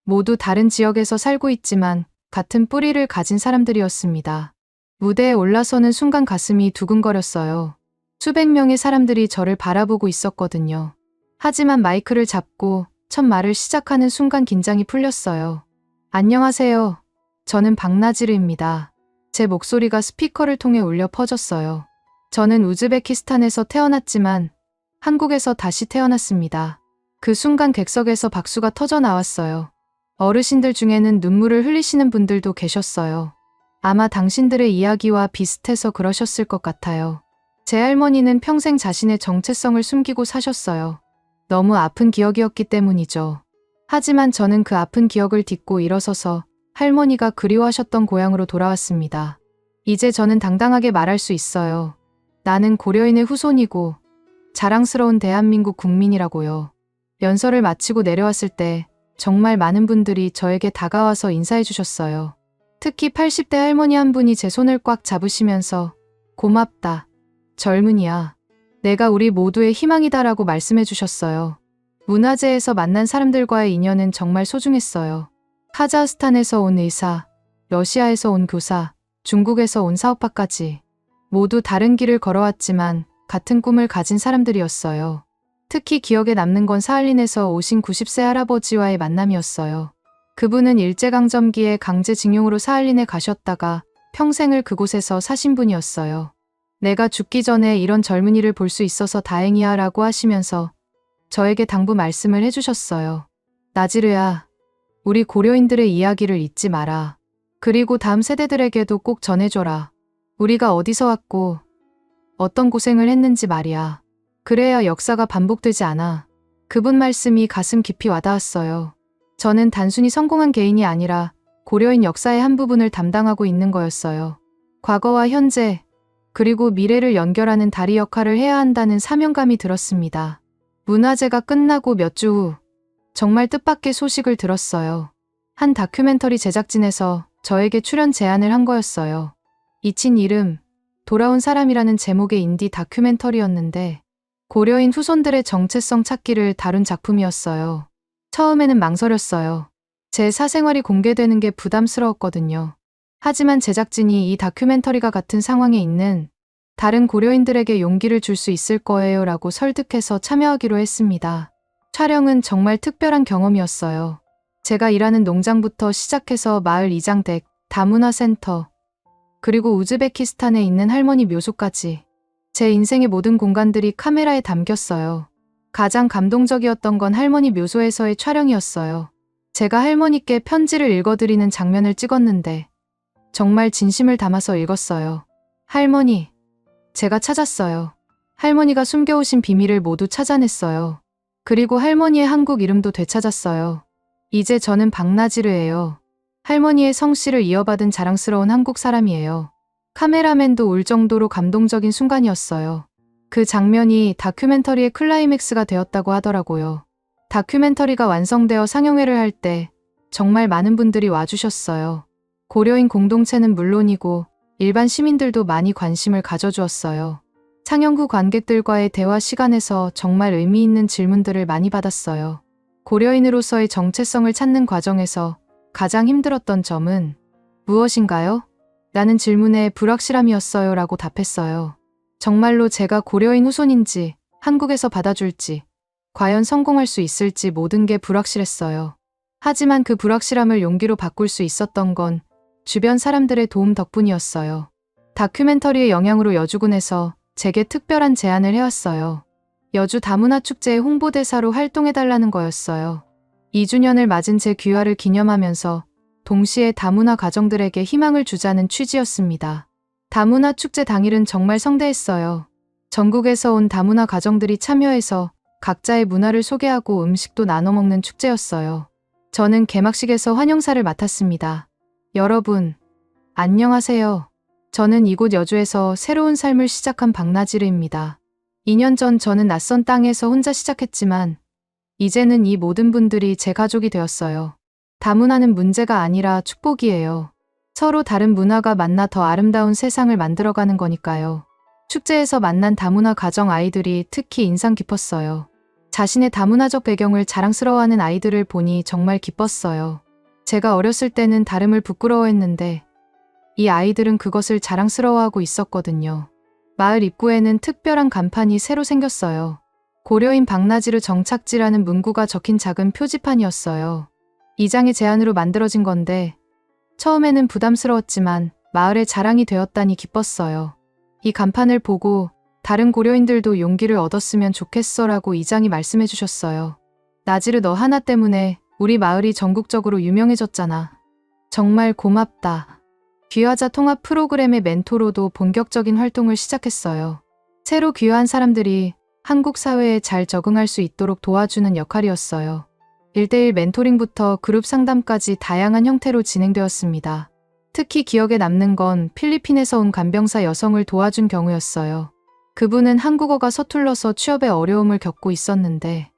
모두 다른 지역에서 살고 있지만 같은 뿌리를 가진 사람들이었습니다. 무대에 올라서는 순간 가슴이 두근거렸어요. 수백 명의 사람들이 저를 바라보고 있었거든요. 하지만 마이크를 잡고 첫 말을 시작하는 순간 긴장이 풀렸어요. 안녕하세요. 저는 박나지르입니다. 제 목소리가 스피커를 통해 울려 퍼졌어요. 저는 우즈베키스탄에서 태어났지만 한국에서 다시 태어났습니다. 그 순간 객석에서 박수가 터져 나왔어요. 어르신들 중에는 눈물을 흘리시는 분들도 계셨어요. 아마 당신들의 이야기와 비슷해서 그러셨을 것 같아요. 제 할머니는 평생 자신의 정체성을 숨기고 사셨어요. 너무 아픈 기억이었기 때문이죠. 하지만 저는 그 아픈 기억을 딛고 일어서서 할머니가 그리워하셨던 고향으로 돌아왔습니다. 이제 저는 당당하게 말할 수 있어요. 나는 고려인의 후손이고 자랑스러운 대한민국 국민이라고요. 연설을 마치고 내려왔을 때 정말 많은 분들이 저에게 다가와서 인사해 주셨어요. 특히 80대 할머니 한 분이 제 손을 꽉 잡으시면서 고맙다. 젊은이야. 내가 우리 모두의 희망이다라고 말씀해 주셨어요. 문화제에서 만난 사람들과의 인연은 정말 소중했어요. 카자흐스탄에서 온 의사, 러시아에서 온 교사, 중국에서 온 사업가까지 모두 다른 길을 걸어왔지만 같은 꿈을 가진 사람들이었어요. 특히 기억에 남는 건 사할린에서 오신 90세 할아버지와의 만남이었어요. 그분은 일제강점기에 강제징용으로 사할린에 가셨다가 평생을 그곳에서 사신 분이었어요. 내가 죽기 전에 이런 젊은이를 볼 수 있어서 다행이야 라고 하시면서 저에게 당부 말씀을 해주셨어요. 나지르야, 우리 고려인들의 이야기를 잊지 마라. 그리고 다음 세대들에게도 꼭 전해줘라. 우리가 어디서 왔고 어떤 고생을 했는지 말이야. 그래야 역사가 반복되지 않아. 그분 말씀이 가슴 깊이 와닿았어요. 저는 단순히 성공한 개인이 아니라 고려인 역사의 한 부분을 담당하고 있는 거였어요. 과거와 현재, 그리고 미래를 연결하는 다리 역할을 해야 한다는 사명감이 들었습니다. 문화제가 끝나고 몇 주 후, 정말 뜻밖의 소식을 들었어요. 한 다큐멘터리 제작진에서 저에게 출연 제안을 한 거였어요. 잊힌 이름, 돌아온 사람이라는 제목의 인디 다큐멘터리였는데 고려인 후손들의 정체성 찾기를 다룬 작품이었어요. 처음에는 망설였어요. 제 사생활이 공개되는 게 부담스러웠거든요. 하지만 제작진이 이 다큐멘터리가 같은 상황에 있는 다른 고려인들에게 용기를 줄 수 있을 거예요 라고 설득해서 참여하기로 했습니다. 촬영은 정말 특별한 경험이었어요. 제가 일하는 농장부터 시작해서 마을 이장댁, 다문화센터, 그리고 우즈베키스탄에 있는 할머니 묘소까지 제 인생의 모든 공간들이 카메라에 담겼어요. 가장 감동적이었던 건 할머니 묘소에서의 촬영이었어요. 제가 할머니께 편지를 읽어드리는 장면을 찍었는데 정말 진심을 담아서 읽었어요. 할머니, 제가 찾았어요. 할머니가 숨겨오신 비밀을 모두 찾아냈어요. 그리고 할머니의 한국 이름도 되찾았어요. 이제 저는 박나지르예요. 할머니의 성씨를 이어받은 자랑스러운 한국 사람이에요. 카메라맨도 울 정도로 감동적인 순간이었어요. 그 장면이 다큐멘터리의 클라이맥스가 되었다고 하더라고요. 다큐멘터리가 완성되어 상영회를 할 때 정말 많은 분들이 와주셨어요. 고려인 공동체는 물론이고 일반 시민들도 많이 관심을 가져주었어요. 상영 후 관객들과의 대화 시간에서 정말 의미 있는 질문들을 많이 받았어요. 고려인으로서의 정체성을 찾는 과정에서 가장 힘들었던 점은 무엇인가요? 라는 질문에 불확실함이었어요 라고 답했어요. 정말로 제가 고려인 후손인지, 한국에서 받아줄지, 과연 성공할 수 있을지 모든 게 불확실했어요. 하지만 그 불확실함을 용기로 바꿀 수 있었던 건 주변 사람들의 도움 덕분이었어요. 다큐멘터리의 영향으로 여주군에서 제게 특별한 제안을 해왔어요. 여주 다문화축제의 홍보대사로 활동해달라는 거였어요. 2주년을 맞은 제 귀화를 기념하면서 동시에 다문화 가정들에게 희망을 주자는 취지였습니다. 다문화 축제 당일은 정말 성대했어요. 전국에서 온 다문화 가정들이 참여해서 각자의 문화를 소개하고 음식도 나눠 먹는 축제였어요. 저는 개막식에서 환영사를 맡았습니다. 여러분, 안녕하세요. 저는 이곳 여주에서 새로운 삶을 시작한 박나지르입니다. 2년 전 저는 낯선 땅에서 혼자 시작했지만 이제는 이 모든 분들이 제 가족이 되었어요. 다문화는 문제가 아니라 축복이에요. 서로 다른 문화가 만나 더 아름다운 세상을 만들어가는 거니까요. 축제에서 만난 다문화 가정 아이들이 특히 인상 깊었어요. 자신의 다문화적 배경을 자랑스러워하는 아이들을 보니 정말 기뻤어요. 제가 어렸을 때는 다름을 부끄러워했는데 이 아이들은 그것을 자랑스러워하고 있었거든요. 마을 입구에는 특별한 간판이 새로 생겼어요. 고려인 박나지르 정착지라는 문구가 적힌 작은 표지판이었어요. 이장의 제안으로 만들어진 건데 처음에는 부담스러웠지만 마을의 자랑이 되었다니 기뻤어요. 이 간판을 보고 다른 고려인들도 용기를 얻었으면 좋겠어라고 이장이 말씀해 주셨어요. 나지르 너 하나 때문에 우리 마을이 전국적으로 유명해졌잖아. 정말 고맙다. 귀화자 통합 프로그램의 멘토로도 본격적인 활동을 시작했어요. 새로 귀화한 사람들이 한국 사회에 잘 적응할 수 있도록 도와주는 역할이었어요. 1대1 멘토링부터 그룹 상담까지 다양한 형태로 진행되었습니다. 특히 기억에 남는 건 필리핀에서 온 간병사 여성을 도와준 경우였어요. 그분은 한국어가 서툴러서 취업에 어려움을 겪고 있었는데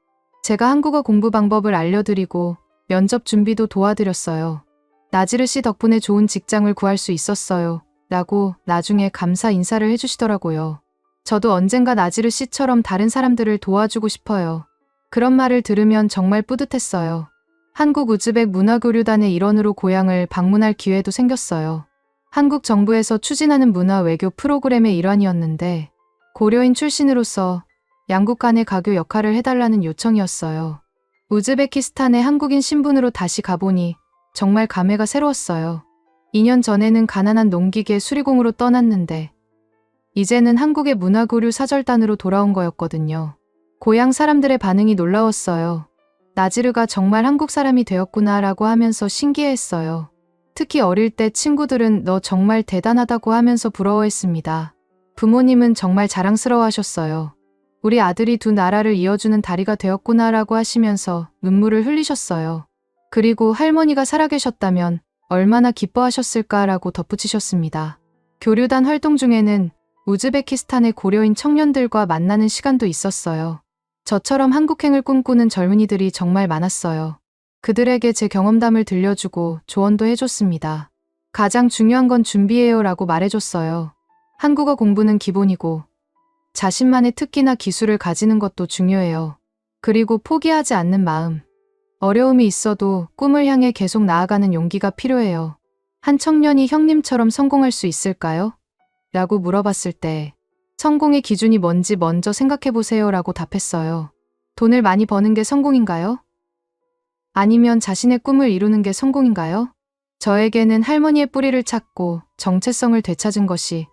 제가 한국어 공부 방법을 알려드리고 면접 준비도 도와드렸어요. 나지르 씨 덕분에 좋은 직장을 구할 수 있었어요. 라고 나중에 감사 인사를 해주시더라고요. 저도 언젠가 나지르 씨처럼 다른 사람들을 도와주고 싶어요. 그런 말을 들으면 정말 뿌듯했어요. 한국 우즈벡 문화교류단의 일원으로 고향을 방문할 기회도 생겼어요. 한국 정부에서 추진하는 문화 외교 프로그램의 일환이었는데 고려인 출신으로서 양국 간의 가교 역할을 해달라는 요청이었어요. 우즈베키스탄의 한국인 신분으로 다시 가보니 정말 감회가 새로웠어요. 2년 전에는 가난한 농기계 수리공으로 떠났는데 이제는 한국의 문화교류 사절단으로 돌아온 거였거든요. 고향 사람들의 반응이 놀라웠어요. 나지르가 정말 한국 사람이 되었구나 라고 하면서 신기해했어요. 특히 어릴 때 친구들은 너 정말 대단하다고 하면서 부러워했습니다. 부모님은 정말 자랑스러워하셨어요. 우리 아들이 두 나라를 이어주는 다리가 되었구나라고 하시면서 눈물을 흘리셨어요. 그리고 할머니가 살아계셨다면 얼마나 기뻐하셨을까라고 덧붙이셨습니다. 교류단 활동 중에는 우즈베키스탄의 고려인 청년들과 만나는 시간도 있었어요. 저처럼 한국행을 꿈꾸는 젊은이들이 정말 많았어요. 그들에게 제 경험담을 들려주고 조언도 해줬습니다. 가장 중요한 건 준비해요 라고 말해줬어요. 한국어 공부는 기본이고 자신만의 특기나 기술을 가지는 것도 중요해요. 그리고 포기하지 않는 마음. 어려움이 있어도 꿈을 향해 계속 나아가는 용기가 필요해요. 한 청년이 형님처럼 성공할 수 있을까요? 라고 물어봤을 때 성공의 기준이 뭔지 먼저 생각해보세요 라고 답했어요. 돈을 많이 버는 게 성공인가요? 아니면 자신의 꿈을 이루는 게 성공인가요? 저에게는 할머니의 뿌리를 찾고 정체성을 되찾은 것이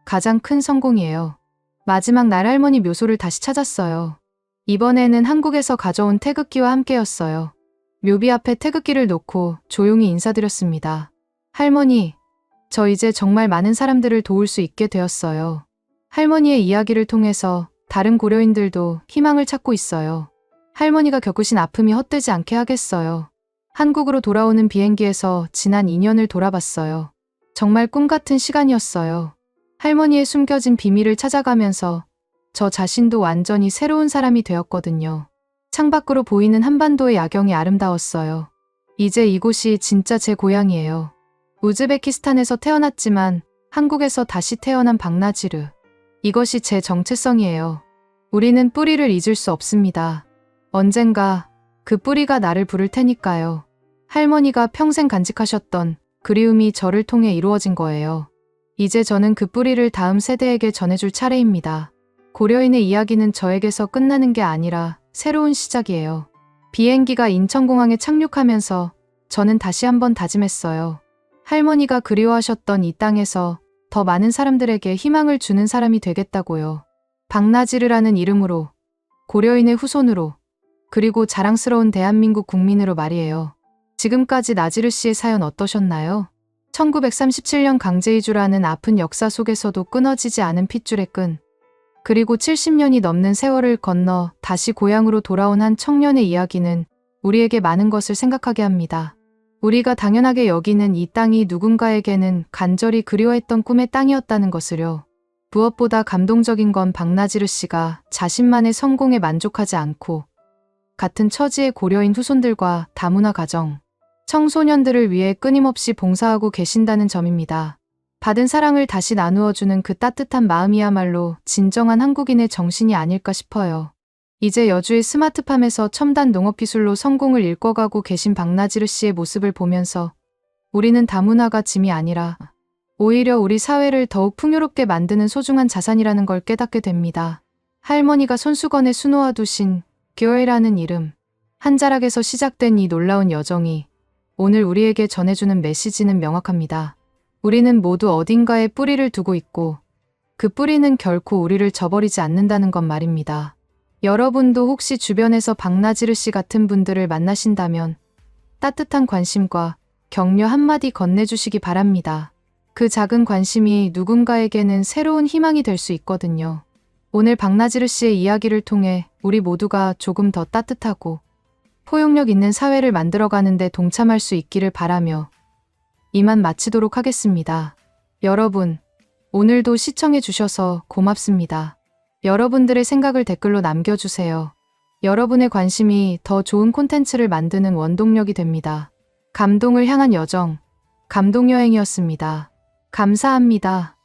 가장 큰 성공이에요. 마지막 날 할머니 묘소를 다시 찾았어요. 이번에는 한국에서 가져온 태극기와 함께였어요. 묘비 앞에 태극기를 놓고 조용히 인사드렸습니다. 할머니, 저 이제 정말 많은 사람들을 도울 수 있게 되었어요. 할머니의 이야기를 통해서 다른 고려인들도 희망을 찾고 있어요. 할머니가 겪으신 아픔이 헛되지 않게 하겠어요. 한국으로 돌아오는 비행기에서 지난 2년을 돌아봤어요. 정말 꿈 같은 시간이었어요. 할머니의 숨겨진 비밀을 찾아가면서 저 자신도 완전히 새로운 사람이 되었거든요. 창밖으로 보이는 한반도의 야경이 아름다웠어요. 이제 이곳이 진짜 제 고향이에요. 우즈베키스탄에서 태어났지만 한국에서 다시 태어난 박나지르. 이것이 제 정체성이에요. 우리는 뿌리를 잊을 수 없습니다. 언젠가 그 뿌리가 나를 부를 테니까요. 할머니가 평생 간직하셨던 그리움이 저를 통해 이루어진 거예요. 이제 저는 그 뿌리를 다음 세대에게 전해줄 차례입니다. 고려인의 이야기는 저에게서 끝나는 게 아니라 새로운 시작이에요. 비행기가 인천공항에 착륙하면서 저는 다시 한번 다짐했어요. 할머니가 그리워하셨던 이 땅에서 더 많은 사람들에게 희망을 주는 사람이 되겠다고요. 박나지르라는 이름으로, 고려인의 후손으로, 그리고 자랑스러운 대한민국 국민으로 말이에요. 지금까지 나지르 씨의 사연 어떠셨나요? 1937년 강제이주라는 아픈 역사 속에서도 끊어지지 않은 핏줄의 끈. 그리고 70년이 넘는 세월을 건너 다시 고향으로 돌아온 한 청년의 이야기는 우리에게 많은 것을 생각하게 합니다. 우리가 당연하게 여기는 이 땅이 누군가에게는 간절히 그리워했던 꿈의 땅이었다는 것을요. 무엇보다 감동적인 건 박나지르 씨가 자신만의 성공에 만족하지 않고 같은 처지의 고려인 후손들과 다문화 가정, 청소년들을 위해 끊임없이 봉사하고 계신다는 점입니다. 받은 사랑을 다시 나누어주는 그 따뜻한 마음이야말로 진정한 한국인의 정신이 아닐까 싶어요. 이제 여주의 스마트팜에서 첨단 농업기술로 성공을 일궈가고 계신 박나지르 씨의 모습을 보면서 우리는 다문화가 짐이 아니라 오히려 우리 사회를 더욱 풍요롭게 만드는 소중한 자산이라는 걸 깨닫게 됩니다. 할머니가 손수건에 수놓아 두신 교회라는 이름, 한 자락에서 시작된 이 놀라운 여정이 오늘 우리에게 전해주는 메시지는 명확합니다. 우리는 모두 어딘가에 뿌리를 두고 있고 그 뿌리는 결코 우리를 저버리지 않는다는 것 말입니다. 여러분도 혹시 주변에서 박나지르 씨 같은 분들을 만나신다면 따뜻한 관심과 격려 한마디 건네주시기 바랍니다. 그 작은 관심이 누군가에게는 새로운 희망이 될 수 있거든요. 오늘 박나지르 씨의 이야기를 통해 우리 모두가 조금 더 따뜻하고 포용력 있는 사회를 만들어가는 데 동참할 수 있기를 바라며 이만 마치도록 하겠습니다. 여러분, 오늘도 시청해 주셔서 고맙습니다. 여러분들의 생각을 댓글로 남겨주세요. 여러분의 관심이 더 좋은 콘텐츠를 만드는 원동력이 됩니다. 감동을 향한 여정, 감동여행이었습니다. 감사합니다.